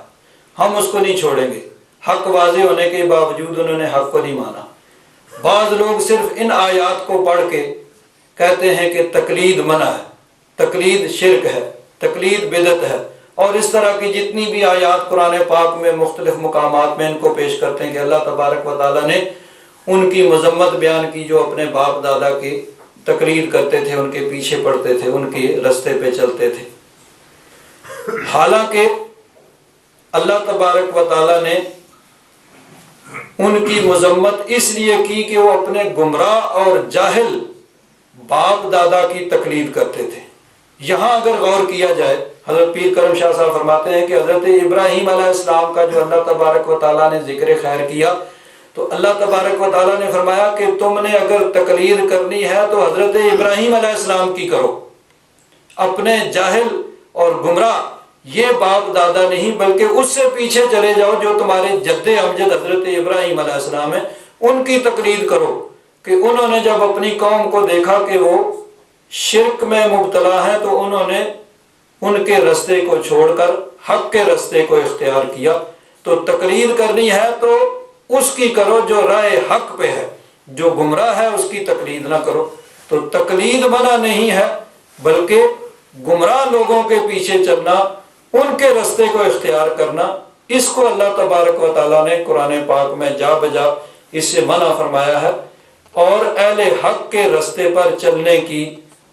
ہم اس کو نہیں چھوڑیں گے۔ حق واضح ہونے کے باوجود انہوں نے حق کو نہیں مانا۔ بعض لوگ صرف ان آیات کو پڑھ کے کہتے ہیں کہ تقلید منع ہے، تقلید شرک ہے، تقلید بدعت ہے، اور اس طرح کی جتنی بھی آیات قرآن پاک میں مختلف مقامات میں ان کو پیش کرتے ہیں کہ اللہ تبارک و تعالیٰ نے ان کی مذمت بیان کی جو اپنے باپ دادا کی تقلید کرتے تھے، ان کے پیچھے پڑتے تھے، ان کے رستے پہ چلتے تھے۔ حالانکہ اللہ تبارک و تعالیٰ نے ان کی مذمت اس لیے کی کہ وہ اپنے گمراہ اور جاہل باپ دادا کی تقلید کرتے تھے۔ یہاں اگر غور کیا جائے، حضرت پیر کرم شاہ صاحب فرماتے ہیں کہ حضرت ابراہیم علیہ السلام کا جو اللہ تبارک و تعالیٰ نے ذکر خیر کیا تو اللہ تبارک و تعالیٰ نے فرمایا کہ تم نے اگر تقلید کرنی ہے تو حضرت ابراہیم علیہ السلام کی کرو، اپنے جاہل اور گمراہ یہ باپ دادا نہیں بلکہ اس سے پیچھے چلے جاؤ جو تمہارے جد امجد حضرت ابراہیم علیہ السلام ہیں، ان کی تقلید کرو کہ انہوں نے جب اپنی قوم کو دیکھا کہ وہ شرک میں مبتلا ہیں تو انہوں نے ان کے رستے کو چھوڑ کر حق کے رستے کو اختیار کیا۔ تو تقلید کرنی ہے تو اس کی کرو جو راہ حق پہ ہے، جو گمراہ ہے اس کی تقلید نہ کرو۔ تو تقلید منع نہیں ہے، بلکہ گمراہ لوگوں کے پیچھے چلنا، ان کے رستے کو اختیار کرنا، اس کو اللہ تبارک و تعالیٰ نے قرآن پاک میں جا بجا اس سے منع فرمایا ہے۔ اور اہل حق کے رستے پر چلنے کی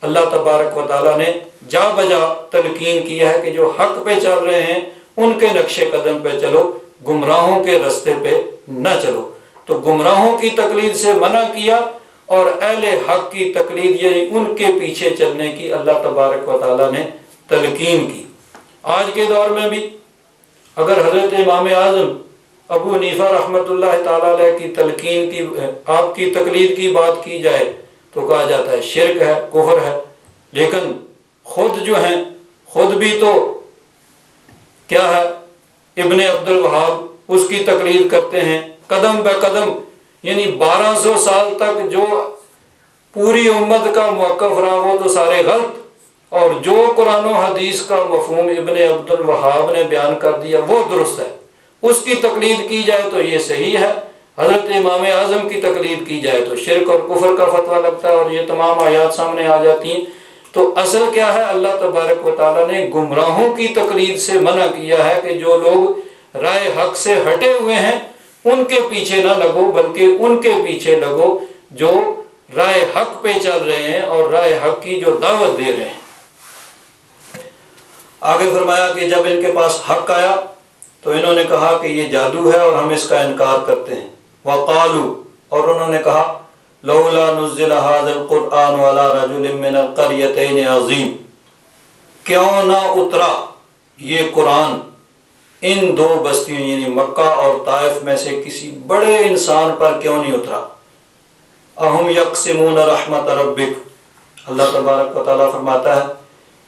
اللہ تبارک و تعالیٰ نے جا بجا تلقین کی ہے کہ جو حق پہ چل رہے ہیں ان کے نقش قدم پہ چلو، گمراہوں کے رستے پہ نہ چلو۔ تو گمراہوں کی تقلید سے منع کیا، اور اہل حق کی تقلید یعنی ان کے پیچھے چلنے کی اللہ تبارک و تعالیٰ نے تلقین کی۔ آج کے دور میں بھی اگر حضرت امام اعظم ابو حنیفہ رحمۃ اللہ تعالیٰ علیہ کی تلقین کی، آپ کی تقلید کی بات کی جائے تو کہا جاتا ہے شرک ہے، کفر ہے۔ لیکن خود جو ہیں، خود بھی تو کیا ہے، ابن عبد الوہاب اس کی تقلید کرتے ہیں قدم بہ قدم، یعنی 1200 سال تک جو پوری امت کا موقف رہا وہ تو سارے غلط، اور جو قرآن و حدیث کا مفہوم ابن عبد الوہاب نے بیان کر دیا وہ درست ہے، اس کی تقلید کی جائے تو یہ صحیح ہے۔ حضرت امام اعظم کی تقلید کی جائے تو شرک اور کفر کا فتویٰ لگتا ہے، اور یہ تمام آیات سامنے آ جاتی ہیں۔ تو اصل کیا ہے، اللہ تبارک و تعالیٰ نے گمراہوں کی تقلید سے منع کیا ہے کہ جو لوگ رائے حق سے ہٹے ہوئے ہیں ان کے پیچھے نہ لگو، بلکہ ان کے پیچھے لگو جو رائے حق پہ چل رہے ہیں اور رائے حق کی جو دعوت دے رہے ہیں۔ آگے فرمایا کہ جب ان کے پاس حق آیا تو انہوں نے کہا کہ یہ جادو ہے اور ہم اس کا انکار کرتے ہیں۔ وقالوا، اور انہوں نے کہا لولا نزل هذا القرآن على رجل من القريتين عظیم، کیوں نہ اترا یہ قرآن ان دو بستیوں یعنی مکہ اور طائف میں سے کسی بڑے انسان پر کیوں نہیں اترا۔ اہم یقسمون رحمت ربک، اللہ تبارک و تعالیٰ فرماتا ہے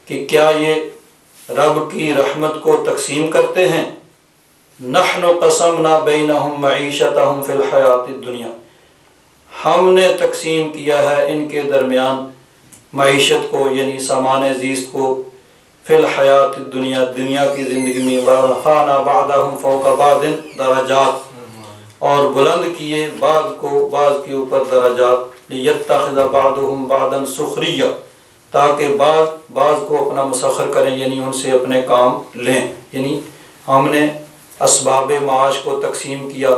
کہ کیا یہ رب کی رحمت کو تقسیم کرتے ہیں؟ نحن قسمنا بینہم معیشتہم فی الحیات الدنیا، ہم نے تقسیم کیا ہے ان کے درمیان معیشت کو یعنی سامان زیست کو، فی الحیات الدنیا دنیا کی زندگی میں، ورفعنا بعضہم فوق بعض درجات، اور بلند کیے بعض کو بعض کے اوپر درجات، لیتخذ بعضہم بعضا سخریہ، تاکہ بعض کو اپنا مسخر کریں یعنی ان سے اپنے کام لیں۔ یعنی ہم نے اسباب معاش کو تقسیم کیا،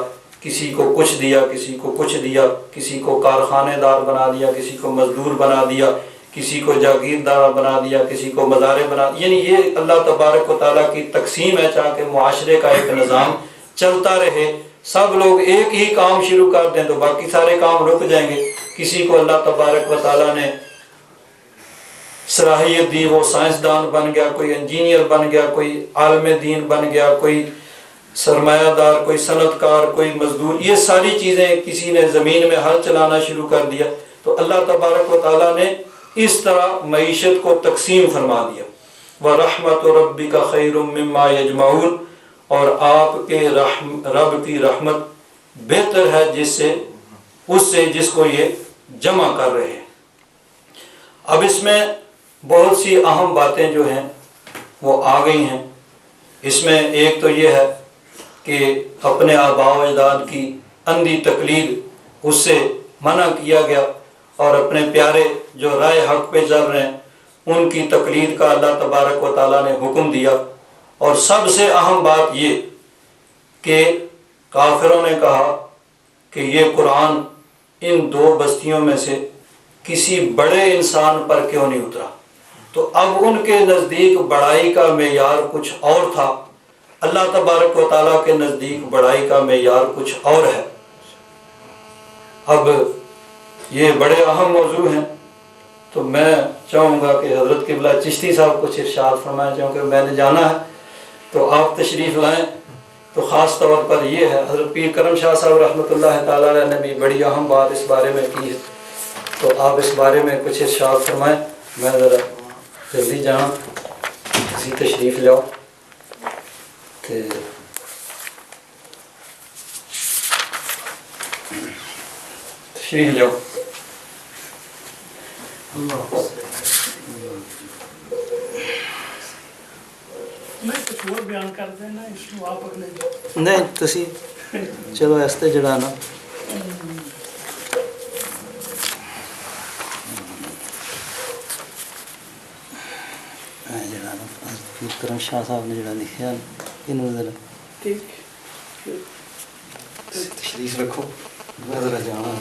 کسی کو کچھ دیا، کسی کو کچھ دیا، کسی کو کارخانے دار بنا دیا، کسی کو مزدور بنا دیا، کسی کو جاگیردار بنا دیا، کسی کو مزارع بنا دیا۔ یعنی یہ اللہ تبارک و تعالیٰ کی تقسیم ہے تاکہ معاشرے کا ایک نظام چلتا رہے۔ سب لوگ ایک ہی کام شروع کر دیں تو باقی سارے کام رک جائیں گے۔ کسی کو اللہ تبارک و تعالیٰ نے صلاحیت دی، وہ سائنسدان بن گیا، کوئی انجینئر بن گیا، کوئی عالم دین بن گیا، کوئی سرمایہ دار، کوئی صنعت کار، کوئی مزدور، یہ ساری چیزیں، کسی نے زمین میں ہل چلانا شروع کر دیا۔ تو اللہ تبارک و تعالیٰ نے اس طرح معیشت کو تقسیم فرما دیا۔ وَرَحْمَةُ رَبِّكَ خَيْرٌ مِّمَّا يَجْمَعُونَ، اور آپ کے رب کی رحمت بہتر ہے اس سے جس کو یہ جمع کر رہے ہیں۔ اب اس میں بہت سی اہم باتیں جو ہیں وہ آ گئی ہیں۔ اس میں ایک تو یہ ہے کہ اپنے آباء و اجداد کی اندھی تقلید اس سے منع کیا گیا، اور اپنے پیارے جو رائے حق پہ چل رہے ہیں ان کی تقلید کا اللہ تبارک و تعالیٰ نے حکم دیا۔ اور سب سے اہم بات یہ کہ کافروں نے کہا کہ یہ قرآن ان دو بستیوں میں سے کسی بڑے انسان پر کیوں نہیں اترا۔ تو اب ان کے نزدیک بڑائی کا معیار کچھ اور تھا، اللہ تبارک و تعالیٰ کے نزدیک بڑائی کا معیار کچھ اور ہے۔ اب یہ بڑے اہم موضوع ہیں، تو میں چاہوں گا کہ حضرت قبلہ چشتی صاحب کچھ ارشاد فرمائیں، چونکہ میں نے جانا ہے تو آپ تشریف لائیں۔ تو خاص طور پر یہ ہے، حضرت پیر کرم شاہ صاحب رحمۃ اللہ تعالیٰ علیہ نے بھی بڑی اہم بات اس بارے میں کی ہے، تو آپ اس بارے میں کچھ ارشاد فرمائیں۔ میں ذرا جلدی جانا، کسی تشریف لاؤ۔ تشریف لاؤ۔ بیان کر دینا اس کو آپ اگلے نہیں تسی چلو ایسے جڑا نا جڑا نا کرم شاہ صاحب نے جڑا لکھیا انہوں ذرا ٹھیک تشریف رکھو میں ذرا جانا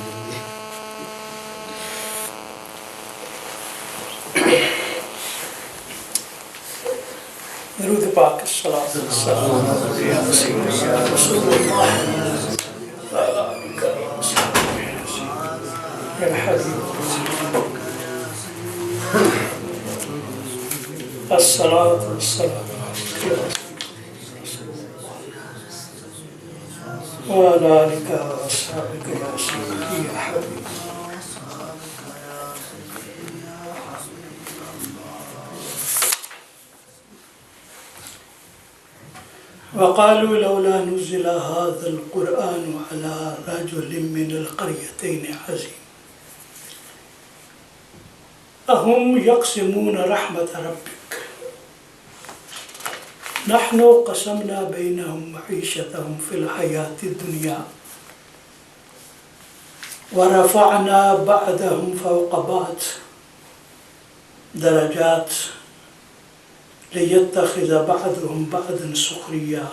درود پاک الصلاۃ والسلام علی رسول اللہ الصلاۃ والسلام وعلى آلك وأصحابك يا سيدي يا حبيبي. وقالوا لولا نزل هذا القرآن على رجل من القريتين عظيم أهم يقسمون رحمة ربك نحن قسمنا بينهم معيشتهم في الحياة الدنيا ورفعنا بعضهم فوق بعض درجات ليتخذ بعضهم بعضا سخريا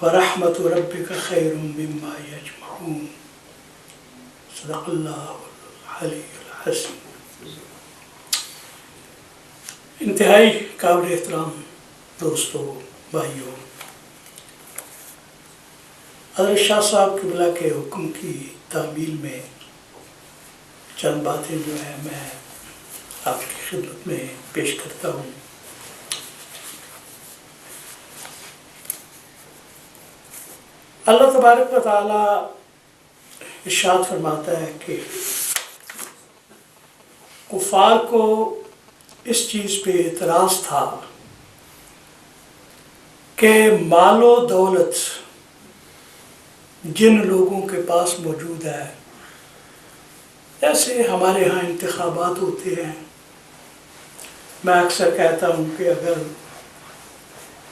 ورحمة ربك خير مما يجمعون صدق الله العلي العظيم. انتہائی قابل احترام دوستو بھائیوں، حضرت شاہ صاحب قبلہ کے حکم کی تعمیل میں چند باتیں جو ہیں میں آپ کی خدمت میں پیش کرتا ہوں. اللہ تبارک و تعالی ارشاد فرماتا ہے کہ کفار کو اس چیز پہ اعتراض تھا کہ مال و دولت جن لوگوں کے پاس موجود ہے، جیسے ہمارے ہاں انتخابات ہوتے ہیں، میں اکثر کہتا ہوں کہ اگر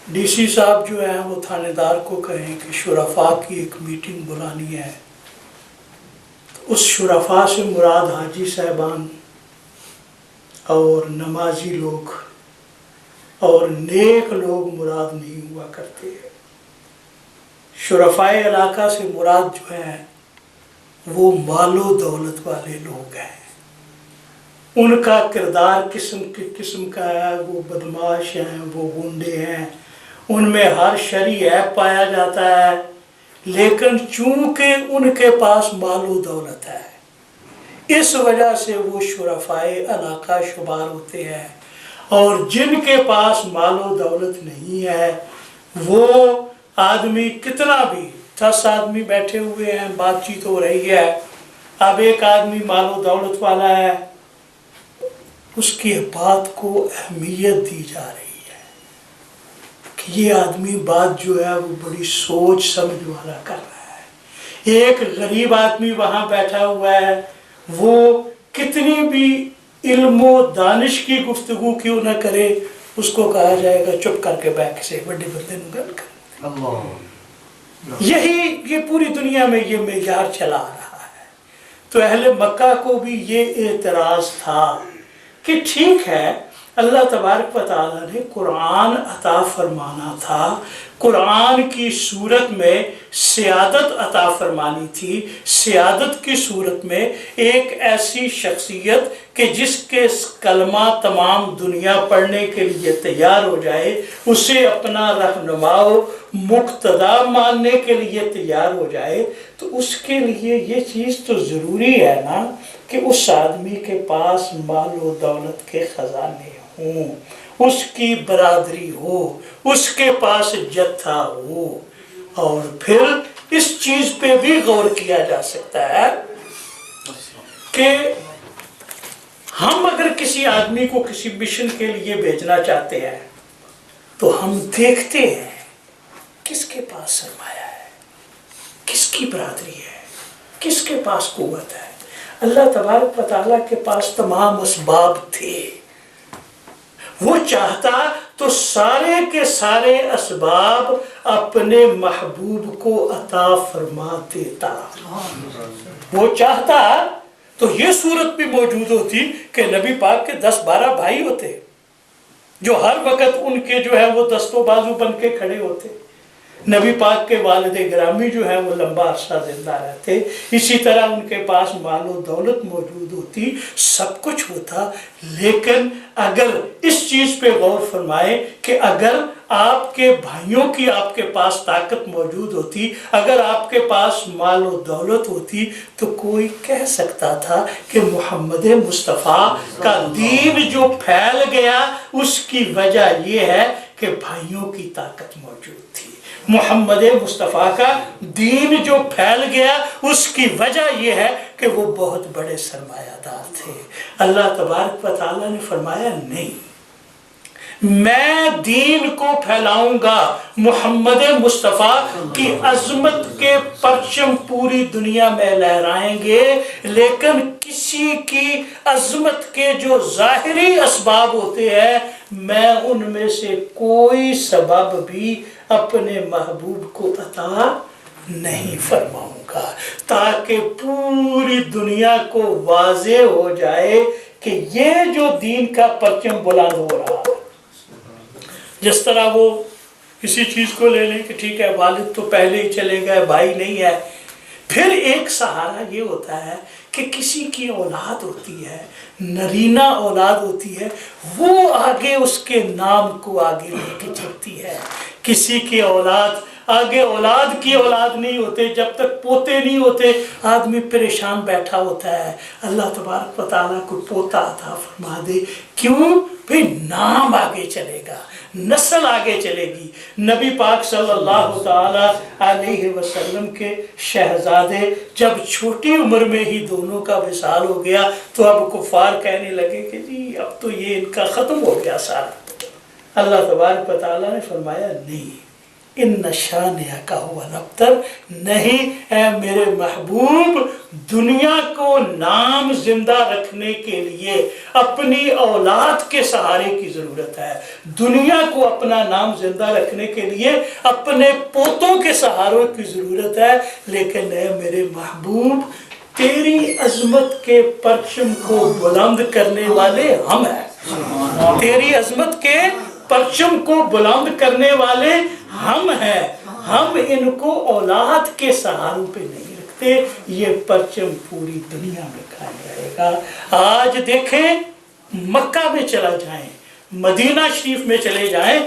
ڈی سی صاحب جو ہیں وہ تھانے دار کو کہیں کہ شرفاء کی ایک میٹنگ بلانی ہے، تو اس شرفاء سے مراد حاجی صاحبان اور نمازی لوگ اور نیک لوگ مراد نہیں ہوا کرتے. شرفاء علاقہ سے مراد جو ہیں وہ مال و دولت والے لوگ ہیں. ان کا کردار قسم کا ہے، وہ بدماش ہیں، وہ گنڈے ہیں، ان میں ہر شرعی عیب پایا جاتا ہے، لیکن چونکہ ان کے پاس مال و دولت ہے اس وجہ سے وہ شرفاء علاقہ شمار ہوتے ہیں. اور جن کے پاس مال و دولت نہیں ہے وہ آدمی کتنا بھی 10 آدمی بیٹھے ہوئے ہیں، بات چیت ہو رہی ہے، اب ایک آدمی مال و دولت والا ہے، اس کی بات کو اہمیت دی جا رہی ہے کہ یہ آدمی بات جو ہے وہ بڑی سوچ سمجھ والا کر رہا ہے. ایک غریب آدمی وہاں بیٹھا ہوا ہے، وہ کتنی بھی علم و دانش کی گفتگو کیوں نہ کرے، اس کو کہا جائے گا چپ کر کے بیٹھ سے بڑے بندے گل کر. یہ پوری دنیا میں یہ معیار چلا رہا ہے. تو اہل مکہ کو بھی یہ اعتراض تھا کہ ٹھیک ہے اللہ تبارک و تعالیٰ نے قرآن عطا فرمانا تھا، قرآن کی صورت میں سیادت عطا فرمانی تھی، سیادت کی صورت میں ایک ایسی شخصیت کہ جس کے کلمہ تمام دنیا پڑھنے کے لیے تیار ہو جائے، اسے اپنا رہنما و مقتدا ماننے کے لیے تیار ہو جائے، تو اس کے لیے یہ چیز تو ضروری ہے نا کہ اس آدمی کے پاس مال و دولت کے خزانے ہوں، اس کی برادری ہو، اس کے پاس جتھا ہو. اور پھر اس چیز پہ بھی غور کیا جا سکتا ہے کہ ہم اگر کسی آدمی کو کسی مشن کے لیے بھیجنا چاہتے ہیں تو ہم دیکھتے ہیں کس کے پاس سرمایہ ہے، کس کی برادری ہے، کس کے پاس قوت ہے. اللہ تبارک و تعالیٰ کے پاس تمام اسباب تھے، وہ چاہتا تو سارے کے سارے اسباب اپنے محبوب کو عطا فرما دیتا. وہ چاہتا تو یہ صورت بھی موجود ہوتی کہ نبی پاک کے 10-12 بھائی ہوتے جو ہر وقت ان کے جو ہے وہ دست و بازو بن کے کھڑے ہوتے. نبی پاک کے والد گرامی جو ہے وہ لمبا عرصہ زندہ رہتے. اسی طرح ان کے پاس مال و دولت موجود ہوتی، سب کچھ ہوتا. لیکن اگر اس چیز پہ غور فرمائے کہ اگر آپ کے بھائیوں کی آپ کے پاس طاقت موجود ہوتی، اگر آپ کے پاس مال و دولت ہوتی، تو کوئی کہہ سکتا تھا کہ محمد مصطفیٰ کا دین جو پھیل گیا اس کی وجہ یہ ہے کہ بھائیوں کی طاقت موجود تھی. محمد مصطفیٰ کا دین جو پھیل گیا اس کی وجہ یہ ہے کہ وہ بہت بڑے سرمایہ دار تھے. اللہ تبارک و تعالیٰ نے فرمایا نہیں، میں دین کو پھیلاؤں گا. محمد مصطفیٰ کی عظمت کے پرچم پوری دنیا میں لہرائیں گے، لیکن کسی کی عظمت کے جو ظاہری اسباب ہوتے ہیں میں ان میں سے کوئی سبب بھی اپنے محبوب کو عطا نہیں فرماؤں گا، تاکہ پوری دنیا کو واضح ہو جائے کہ یہ جو دین کا پرچم بلند ہو رہا ہے. جس طرح وہ کسی چیز کو لے لیں کہ ٹھیک ہے والد تو پہلے ہی چلے گئے، بھائی نہیں ہے. پھر ایک سہارا یہ ہوتا ہے کہ کسی کی اولاد ہوتی ہے، نرینہ اولاد ہوتی ہے، وہ آگے اس کے نام کو آگے لے کے چلتی ہے. کسی کی اولاد آگے اولاد کی اولاد نہیں ہوتے، جب تک پوتے نہیں ہوتے آدمی پریشان بیٹھا ہوتا ہے. اللہ تبارک و تعالیٰ کو پوتا عطا فرما دے. کیوں؟ بھئی نام آگے چلے گا، نسل آگے چلے گی. نبی پاک صلی اللہ تعالی علیہ وسلم کے شہزادے جب چھوٹی عمر میں ہی دونوں کا وصال ہو گیا تو اب کفار کہنے لگے کہ جی اب تو یہ ان کا ختم ہو گیا سارا. اللہ تبارک و تعالیٰ نے فرمایا نہیں، ان شانئک ھو الابتر، نہیں اے میرے محبوب، دنیا کو نام زندہ رکھنے کے لیے اپنی اولاد کے سہارے کی ضرورت ہے. دنیا کو اپنا نام زندہ رکھنے کے لیے اپنے پوتوں کے سہاروں کی ضرورت ہے. لیکن اے میرے محبوب، تیری عظمت کے پرچم کو بلند کرنے والے ہم ہیں. تیری عظمت کے پرچم کو بلند کرنے والے ہم ہیں. ہم ان کو اولاد کے سہاروں پہ نہیں رکھتے. یہ پرچم پوری دنیا میں قائم رہے گا. آج دیکھیں مکہ میں چلا جائیں، مدینہ شریف میں چلے جائیں،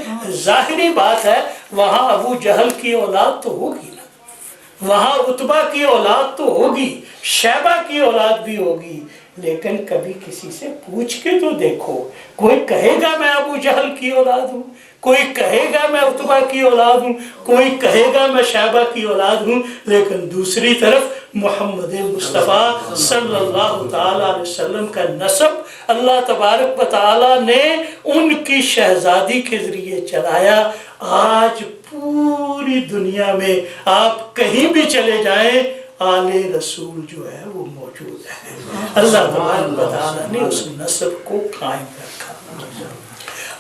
ظاہری بات ہے وہاں ابو جہل کی اولاد تو ہوگی نا، وہاں عتبہ کی اولاد تو ہوگی، شیبہ کی اولاد بھی ہوگی. لیکن کبھی کسی سے پوچھ کے تو دیکھو، کوئی کہے گا میں ابو جہل کی اولاد ہوں، کوئی کہے گا میں عتبہ کی اولاد ہوں، کوئی کہے گا میں شیبہ کی اولاد ہوں. لیکن دوسری طرف محمد مصطفیٰ صلی اللہ تعالی علیہ وسلم کا نسب اللہ تبارک و تعالی نے ان کی شہزادی کے ذریعے چلایا. آج پوری دنیا میں آپ کہیں بھی چلے جائیں آل رسول جو ہے وہ موجود ہے. اللہ تبارک و تعالی نے اس نسب کو قائم رکھا.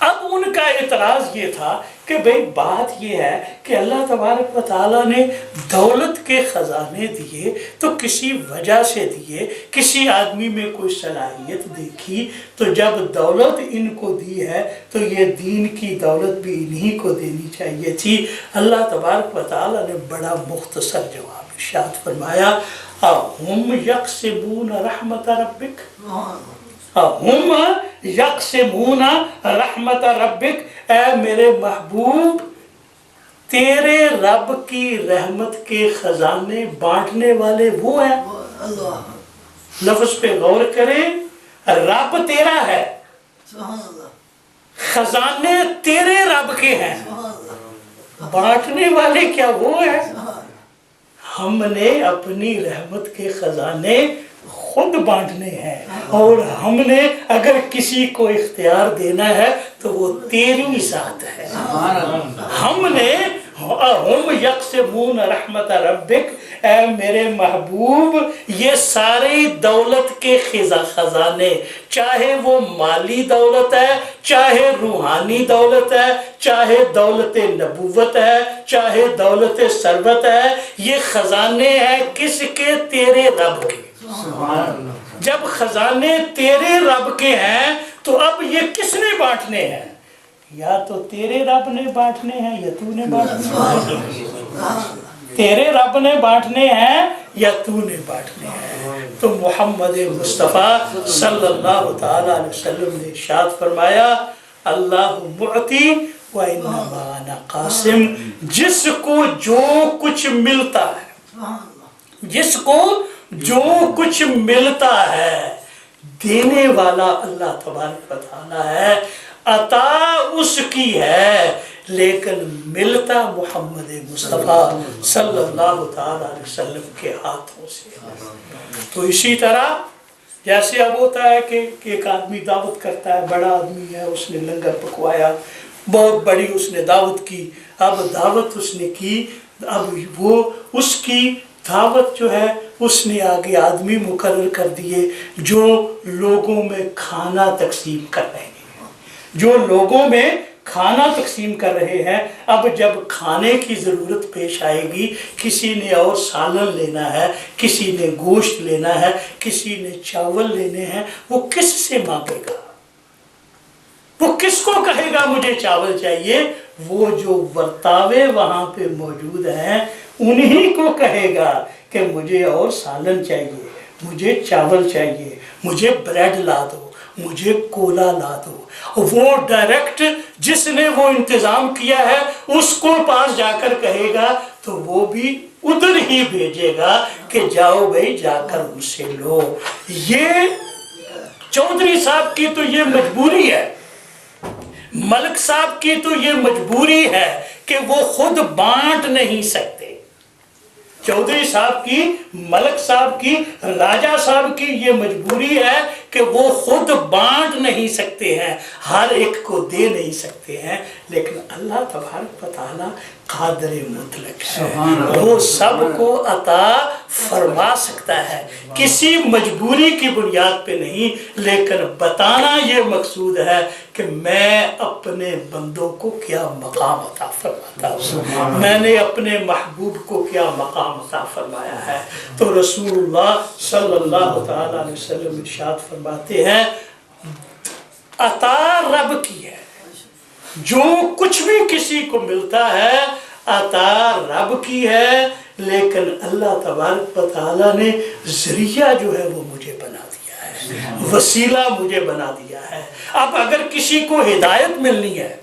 اب ان کا اعتراض یہ تھا کہ بھئی بات یہ ہے کہ اللہ تبارک و تعالیٰ نے دولت کے خزانے دیے تو کسی وجہ سے دیے، کسی آدمی میں کوئی صلاحیت دیکھی، تو جب دولت ان کو دی ہے تو یہ دین کی دولت بھی انہی کو دینی چاہیے تھی. اللہ تبارک و تعالیٰ نے بڑا مختصر جواب ارشاد فرمایا، اَهُمْ يَقْسِمُونَ رَحْمَةَ رَبِّكَ، ہم یقسمون رحمت ربک، اے میرے محبوب تیرے رب کی رحمت کے خزانے بانٹنے والے وہ ہیں. لفظ پہ غور کریں، رب تیرا ہے، خزانے تیرے رب کے ہیں، بانٹنے والے کیا وہ ہیں؟ ہم نے اپنی رحمت کے خزانے خود بانٹنے ہیں، اور ہم نے اگر کسی کو اختیار دینا ہے تو وہ تیری ذات ہے. ہم نے ہم یقسمون رحمت ربک، اے میرے محبوب یہ ساری دولت کے خزانے، چاہے وہ مالی دولت ہے، چاہے روحانی دولت ہے، چاہے دولت نبوت ہے، چاہے دولت ثروت ہے، یہ خزانے ہیں کس کے؟ تیرے رب کے۔ جب خزانے تیرے رب کے ہیں تو اب یہ کس نے بانٹنے ہیں؟ یا تو تیرے رب نے بانٹنے ہیں یا تو نے بانٹنے ہیں۔ تیرے رب نے بانٹنے ہیں یا تو نے بانٹنے ہیں۔ تو محمد مصطفیٰ صلی اللہ تعالی علیہ وسلم نے ارشاد فرمایا اللہ معطی وانما انا قاسم، جس کو جو کچھ ملتا ہے، جس کو جو کچھ ملتا ہے دینے والا اللہ تبارک و تعالی ہے، عطا اس کی ہے، لیکن ملتا محمد مصطفیٰ صلی اللہ تعالی علیہ وسلم کے ہاتھوں سے۔ تو اسی طرح جیسے اب ہوتا ہے کہ ایک آدمی دعوت کرتا ہے، بڑا آدمی ہے، اس نے لنگر پکوایا، بہت بڑی اس نے دعوت کی، اب دعوت اس نے کی، اب وہ اس کی دعوت جو ہے اس نے آگے آدمی مقرر کر دیے جو لوگوں میں کھانا تقسیم کر رہے ہیں، جو لوگوں میں کھانا تقسیم کر رہے ہیں۔ اب جب کھانے کی ضرورت پیش آئے گی، کسی نے اور سالن لینا ہے، کسی نے گوشت لینا ہے، کسی نے چاول لینے ہیں، وہ کس سے مانگے گا؟ وہ کس کو کہے گا مجھے چاول چاہیے؟ وہ جو ورتاوے وہاں پہ موجود ہیں انہی کو کہے گا کہ مجھے اور سالن چاہیے، مجھے چاول چاہیے، مجھے بریڈ لا دو، مجھے کولا لا دو۔ وہ ڈائریکٹ جس نے وہ انتظام کیا ہے اس کو پاس جا کر کہے گا تو وہ بھی ادھر ہی بھیجے گا کہ جاؤ بھائی جا کر ان سے لو۔ یہ چودھری صاحب کی تو یہ مجبوری ہے، ملک صاحب کی تو یہ مجبوری ہے کہ وہ خود بانٹ نہیں سکتے۔ چودھری صاحب کی، ملک صاحب کی، راجہ صاحب کی یہ مجبوری ہے کہ وہ خود بانٹ نہیں سکتے ہیں، ہر ایک کو دے نہیں سکتے ہیں، لیکن اللہ تبارک و تعالیٰ قادر مطلق ہے، وہ سب کو عطا فرما سکتا ہے، کسی مجبوری کی بنیاد پہ نہیں، لیکن بتانا یہ مقصود ہے کہ میں اپنے بندوں کو کیا مقام عطا فرماتا ہوں، میں نے اپنے محبوب کو کیا مقام عطا فرمایا ہے۔ تو رسول اللہ صلی اللہ تعالی علیہ وسلم ارشاد فرماتے ہیں عطا رب کی ہے، جو کچھ بھی کسی کو ملتا ہے عطا رب کی ہے، لیکن اللہ تبارک و تعالیٰ نے ذریعہ جو ہے وہ مجھے بنا دیا ہے، وسیلہ مجھے بنا دیا ہے۔ اب اگر کسی کو ہدایت ملنی ہے،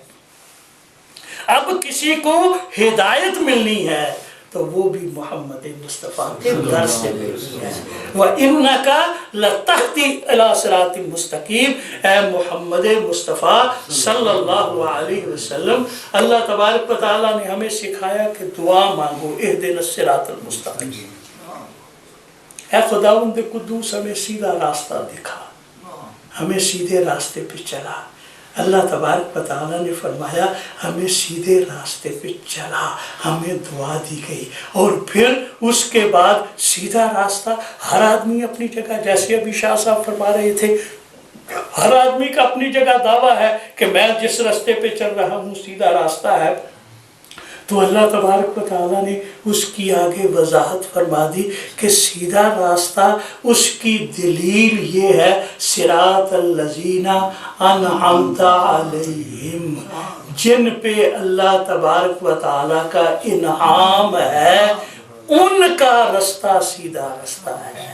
اب کسی کو ہدایت ملنی ہے تو وہ بھی محمد مصطفیٰ کے در سے ملنی ہے۔ وَإِنَّكَ لَتَهْدِي إِلَىٰ صِرَاطٍ مُسْتَقِيمٍ، اے محمد مصطفیٰ صلی اللہ علیہ وسلم، اللہ تبارک و تعالیٰ نے ہمیں سکھایا کہ دعا مانگو، اہدنا الصراط المستقیم، اے خداوند قدوس ہمیں سیدھا راستہ دکھا، ہمیں سیدھے راستے پہ چلا۔ اللہ تبارک و تعالیٰ نے فرمایا ہمیں سیدھے راستے پہ چلا، ہمیں دعا دی گئی، اور پھر اس کے بعد سیدھا راستہ ہر آدمی اپنی جگہ، جیسے ابھی شاہ صاحب فرما رہے تھے، ہر آدمی کا اپنی جگہ دعویٰ ہے کہ میں جس راستے پہ چل رہا ہوں سیدھا راستہ ہے، تو اللہ تبارک و تعالیٰ نے اس کی آگے وضاحت فرما دی کہ سیدھا راستہ اس کی دلیل یہ ہے صراط الذین انعمت علیہم، جن پہ اللہ تبارک و تعالیٰ کا انعام ہے ان کا راستہ سیدھا راستہ ہے۔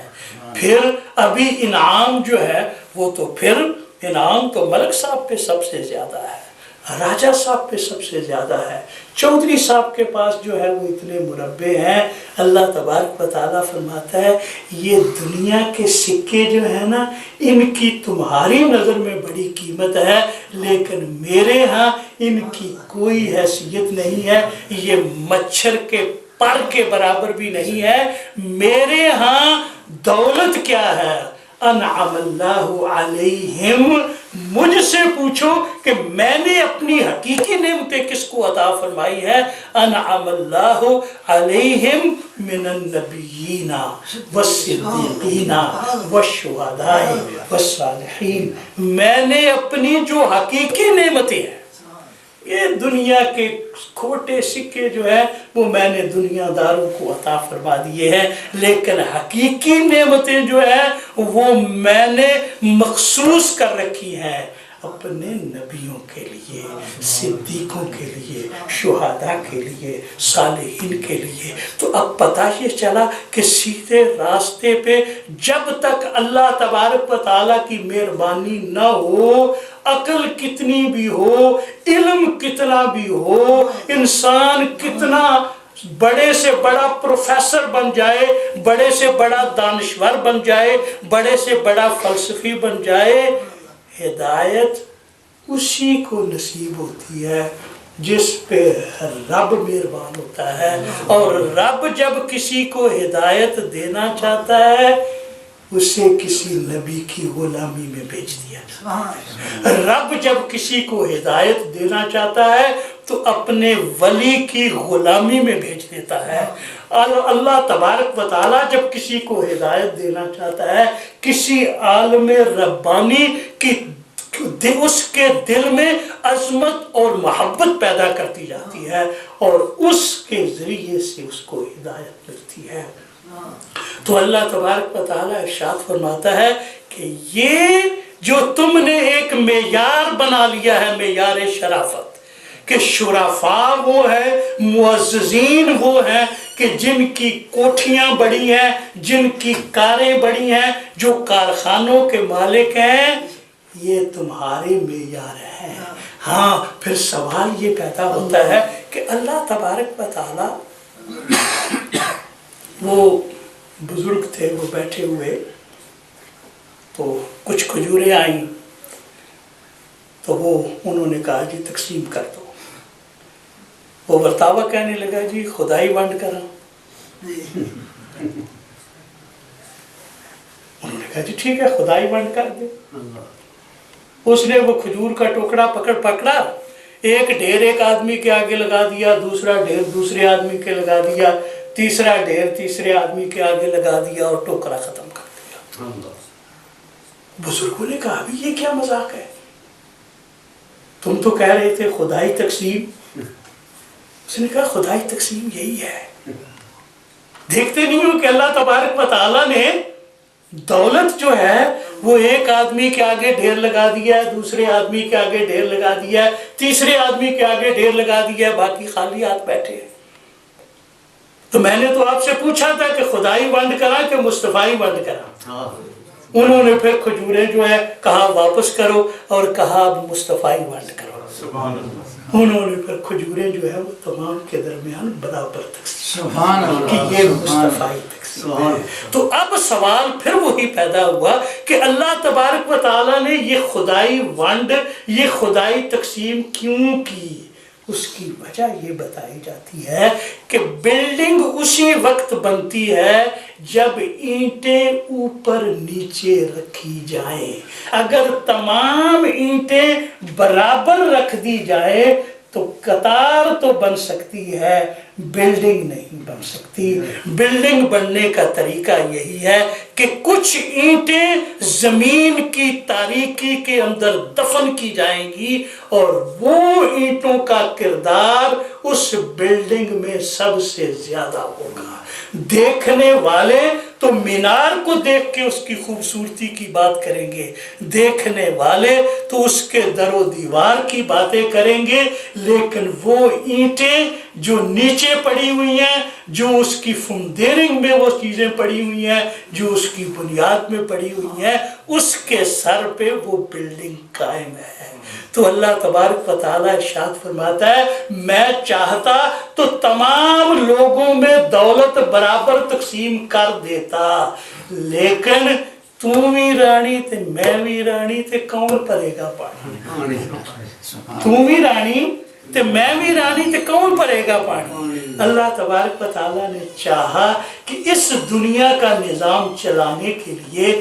پھر ابھی انعام جو ہے وہ تو پھر انعام تو ملک صاحب پہ سب سے زیادہ ہے، راجہ صاحب پہ سب سے زیادہ ہے، چودھری صاحب کے پاس جو ہے وہ اتنے مربع ہیں۔ اللہ تبارک و تعالیٰ فرماتا ہے یہ دنیا کے سکے جو ہیں نا ان کی تمہاری نظر میں بڑی قیمت ہے، لیکن میرے ہاں ان کی کوئی حیثیت نہیں ہے، یہ مچھر کے پر کے برابر بھی نہیں ہے۔ میرے ہاں دولت کیا ہے؟ انعم اللہ علیہم، مجھ سے پوچھو کہ میں نے اپنی حقیقی نعمتیں کس کو عطا فرمائی ہے. انعم اللہ علیہم من النبیین والصدیقین والشہداء والصالحین. میں نے اپنی جو حقیقی نعمتیں ہیں، یہ دنیا کے کھوٹے سکے جو ہے وہ میں نے دنیا داروں کو عطا فرما دیے ہیں، لیکن حقیقی نعمتیں جو ہے وہ میں نے مخصوص کر رکھی ہیں اپنے نبیوں کے لیے، صدیقوں کے لیے، شہداء کے لیے، صالحین کے لیے. تو اب پتہ یہ چلا کہ سیدھے راستے پہ جب تک اللہ تبارک و تعالیٰ کی مہربانی نہ ہو، عقل کتنی بھی ہو، علم کتنا بھی ہو، انسان کتنا بڑے سے بڑا پروفیسر بن جائے، بڑے سے بڑا دانشور بن جائے، بڑے سے بڑا فلسفی بن جائے، ہدایت اسی کو نصیب ہوتی ہے جس پہ رب مہربان ہوتا ہے. اور رب جب کسی کو ہدایت دینا چاہتا ہے اسے کسی نبی کی غلامی میں بھیج دیا جاتا ہے. رب جب کسی کو ہدایت دینا چاہتا ہے تو اپنے ولی کی غلامی میں بھیج دیتا ہے. اللہ تبارک و تعالیٰ جب کسی کو ہدایت دینا چاہتا ہے، کسی عالم ربانی کی اس کے دل میں عظمت اور محبت پیدا کرتی جاتی ہے اور اس کے ذریعے سے اس کو ہدایت ملتی ہے. تو اللہ تبارک و تعالیٰ ارشاد فرماتا ہے کہ یہ جو تم نے ایک معیار بنا لیا ہے، معیار شرافت، کہ شرفاء وہ ہے، معززین وہ ہیں کہ جن کی کوٹھیاں بڑی ہیں، جن کی کاریں بڑی ہیں، جو کارخانوں کے مالک ہیں، یہ تمہارے معیار ہیں. ہاں پھر سوال یہ پیدا ہوتا ہے کہ اللہ تبارک و تعالیٰ، وہ بزرگ تھے، وہ بیٹھے ہوئے تو کچھ کھجوریں آئیں تو وہ انہوں نے کہا جی تقسیم کر دو. وہ برتاوا کہنے لگا جی خدائی ونڈ کرا. انہوں نے کہا جی ٹھیک ہے خدائی ونڈ کر دے. اس نے وہ کھجور کا ٹوکڑا پکڑا، ایک ڈھیر ایک آدمی کے آگے لگا دیا، دوسرا ڈھیر دوسرے آدمی کے لگا دیا، تیسرا ڈھیر تیسرے آدمی کے آگے لگا دیا اور ٹوکرا ختم کر دیا. بزرگوں نے کہا ابھی یہ کیا مذاق ہے، تم تو کہہ رہے تھے خدائی تقسیم. اس نے کہا خدائی تقسیم یہی ہے. دیکھتے نہیں ہو کہ اللہ تبارک و تعالیٰ نے دولت جو ہے وہ ایک آدمی کے آگے ڈھیر لگا دیا ہے، دوسرے آدمی کے آگے ڈھیر لگا دیا ہے، تیسرے آدمی کے آگے ڈھیر لگا دیا ہے، باقی خالی ہاتھ بیٹھے ہیں. تو میں نے تو آپ سے پوچھا تھا کہ خدائی ونڈ کرا کہ مصطفی ونڈ کرا. انہوں نے پھر کھجوریں جو ہے کہا واپس کرو اور کہا اب مصطفی ونڈ کرو. انہوں نے پھر کھجوریں جو ہے وہ تمام کے درمیان برابر تقسیم کہ یہ مصطفی تقسیم ہے. تو اب سوال پھر وہی پیدا ہوا کہ اللہ تبارک و تعالیٰ نے یہ خدائی ونڈ، یہ خدائی تقسیم کیوں کی؟ اس کی وجہ یہ بتائی جاتی ہے کہ بلڈنگ اسی وقت بنتی ہے جب اینٹیں اوپر نیچے رکھی جائیں. اگر تمام اینٹیں برابر رکھ دی جائیں تو قطار تو بن سکتی ہے، بلڈنگ نہیں بن سکتی. بلڈنگ بننے کا طریقہ یہی ہے کہ کچھ اینٹیں زمین کی تاریکی کے اندر دفن کی جائیں گی اور وہ اینٹوں کا کردار اس بلڈنگ میں سب سے زیادہ ہوگا. دیکھنے والے تو مینار کو دیکھ کے اس کی خوبصورتی کی بات کریں گے، دیکھنے والے تو اس کے در و دیوار کی باتیں کریں گے، لیکن وہ اینٹیں جو نیچے پڑی ہوئی ہیں، جو اس کی فاؤنڈیشن میں وہ چیزیں پڑی ہوئی ہیں، جو اس کی بنیاد میں پڑی ہوئی ہیں، اس کے سر پہ وہ بلڈنگ قائم ہے. تو اللہ تبارک و تعالیٰ ارشاد فرماتا ہے میں چاہتا تو تمام لوگوں میں دولت برابر تقسیم کر دیتا، لیکن تو بھی رانی تے میں بھی رانی تے کون پڑے گا پانی؟ تو بھی رانی تے میں بھی رانی تے کون پڑے گا پانی؟ اللہ تبارک و تعالیٰ نے چاہا کہ اس دنیا کا نظام چلانے کے لیے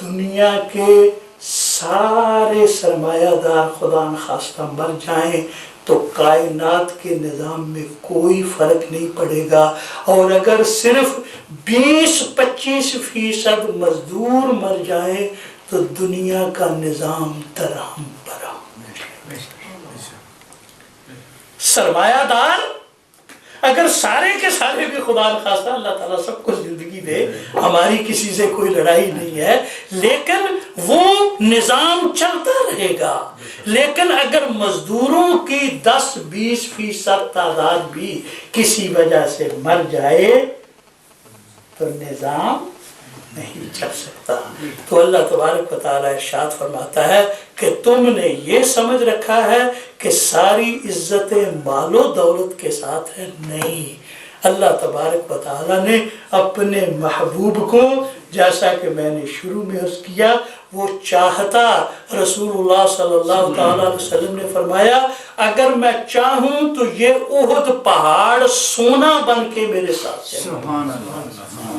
دنیا کے سارے سرمایہ دار خدا نخواستہ مر جائیں تو کائنات کے نظام میں کوئی فرق نہیں پڑے گا، اور اگر صرف 20-25% مزدور مر جائیں تو دنیا کا نظام درہم برہم۔ سرمایہ دار اگر سارے کے سارے بھی خدا نخواستہ اللہ تعالیٰ سب کو زندگی دے، ہماری کسی سے کوئی لڑائی نہیں ہے، لیکن وہ نظام چلتا رہے گا۔ لیکن اگر مزدوروں کی 10-20% تعداد بھی کسی وجہ سے مر جائے تو نظام نہیں چل سکتا۔ تو اللہ تبارک و تعالیٰ ارشاد فرماتا ہے کہ تم نے یہ سمجھ رکھا ہے کہ ساری عزتیں مال و دولت کے ساتھ ہیں، نہیں۔ اللہ تبارک و تعالیٰ نے اپنے محبوب کو، جیسا کہ میں نے شروع میں عرض کیا، وہ چاہتا، رسول اللہ صلی اللہ تعالیٰ علیہ وسلم نے فرمایا اگر میں چاہوں تو یہ احد پہاڑ سونا بن کے میرے ساتھ چلے،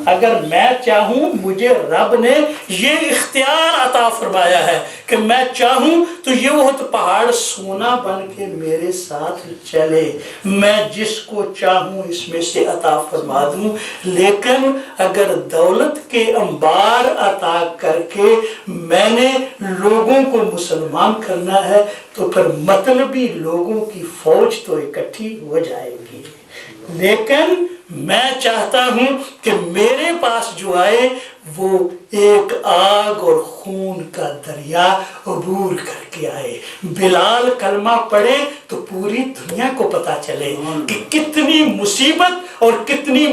اگر میں چاہوں، مجھے رب نے یہ اختیار عطا فرمایا ہے کہ میں چاہوں تو یہ احد پہاڑ سونا بن کے میرے ساتھ چلے، میں جس کو چاہوں اس میں سے عطا فرما دوں۔ لیکن اگر دولت کے انبار عطا کر کے میں نے لوگوں کو مسلمان کرنا ہے تو پھر مطلبی لوگوں کی فوج تو اکٹھی ہو جائے گی، لیکن میں چاہتا ہوں کہ میرے پاس جو آئے وہ ایک آگ اور خون کا دریا عبور کر کے آئے۔ بلال کلمہ پڑھے تو پوری دنیا کو پتا چلے کہ کتنی مصیبت اور کتنی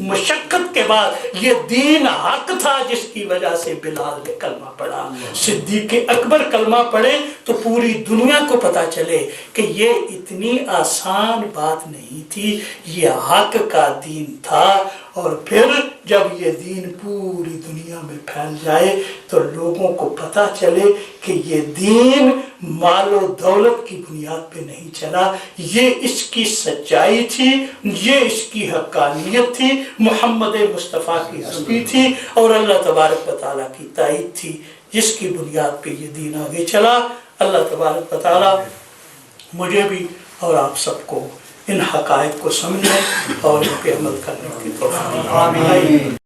مشقت کے بعد یہ دین حق تھا جس کی وجہ سے بلال نے کلمہ پڑھا۔ صدیق اکبر کلمہ پڑھے تو پوری دنیا کو پتا چلے کہ یہ اتنی آسان بات نہیں تھی، یہ حق کا دین تھا۔ اور پھر جب یہ دین پوری دنیا میں پھیل جائے تو لوگوں کو پتا چلے کہ یہ دین مال و دولت کی بنیاد پہ نہیں چلا، یہ اس کی سچائی تھی، یہ اس کی حقانیت تھی، محمد مصطفیٰ کی ہستی تھی اور اللہ تبارک و تعالیٰ کی تائید تھی، جس کی بنیاد پہ یہ دین آگے چلا۔ اللہ تبارک و تعالیٰ مجھے بھی اور آپ سب کو ان حقائق کو سمجھنے اور ان پہ عمل کرنے کی توفیق عطا فرمائے۔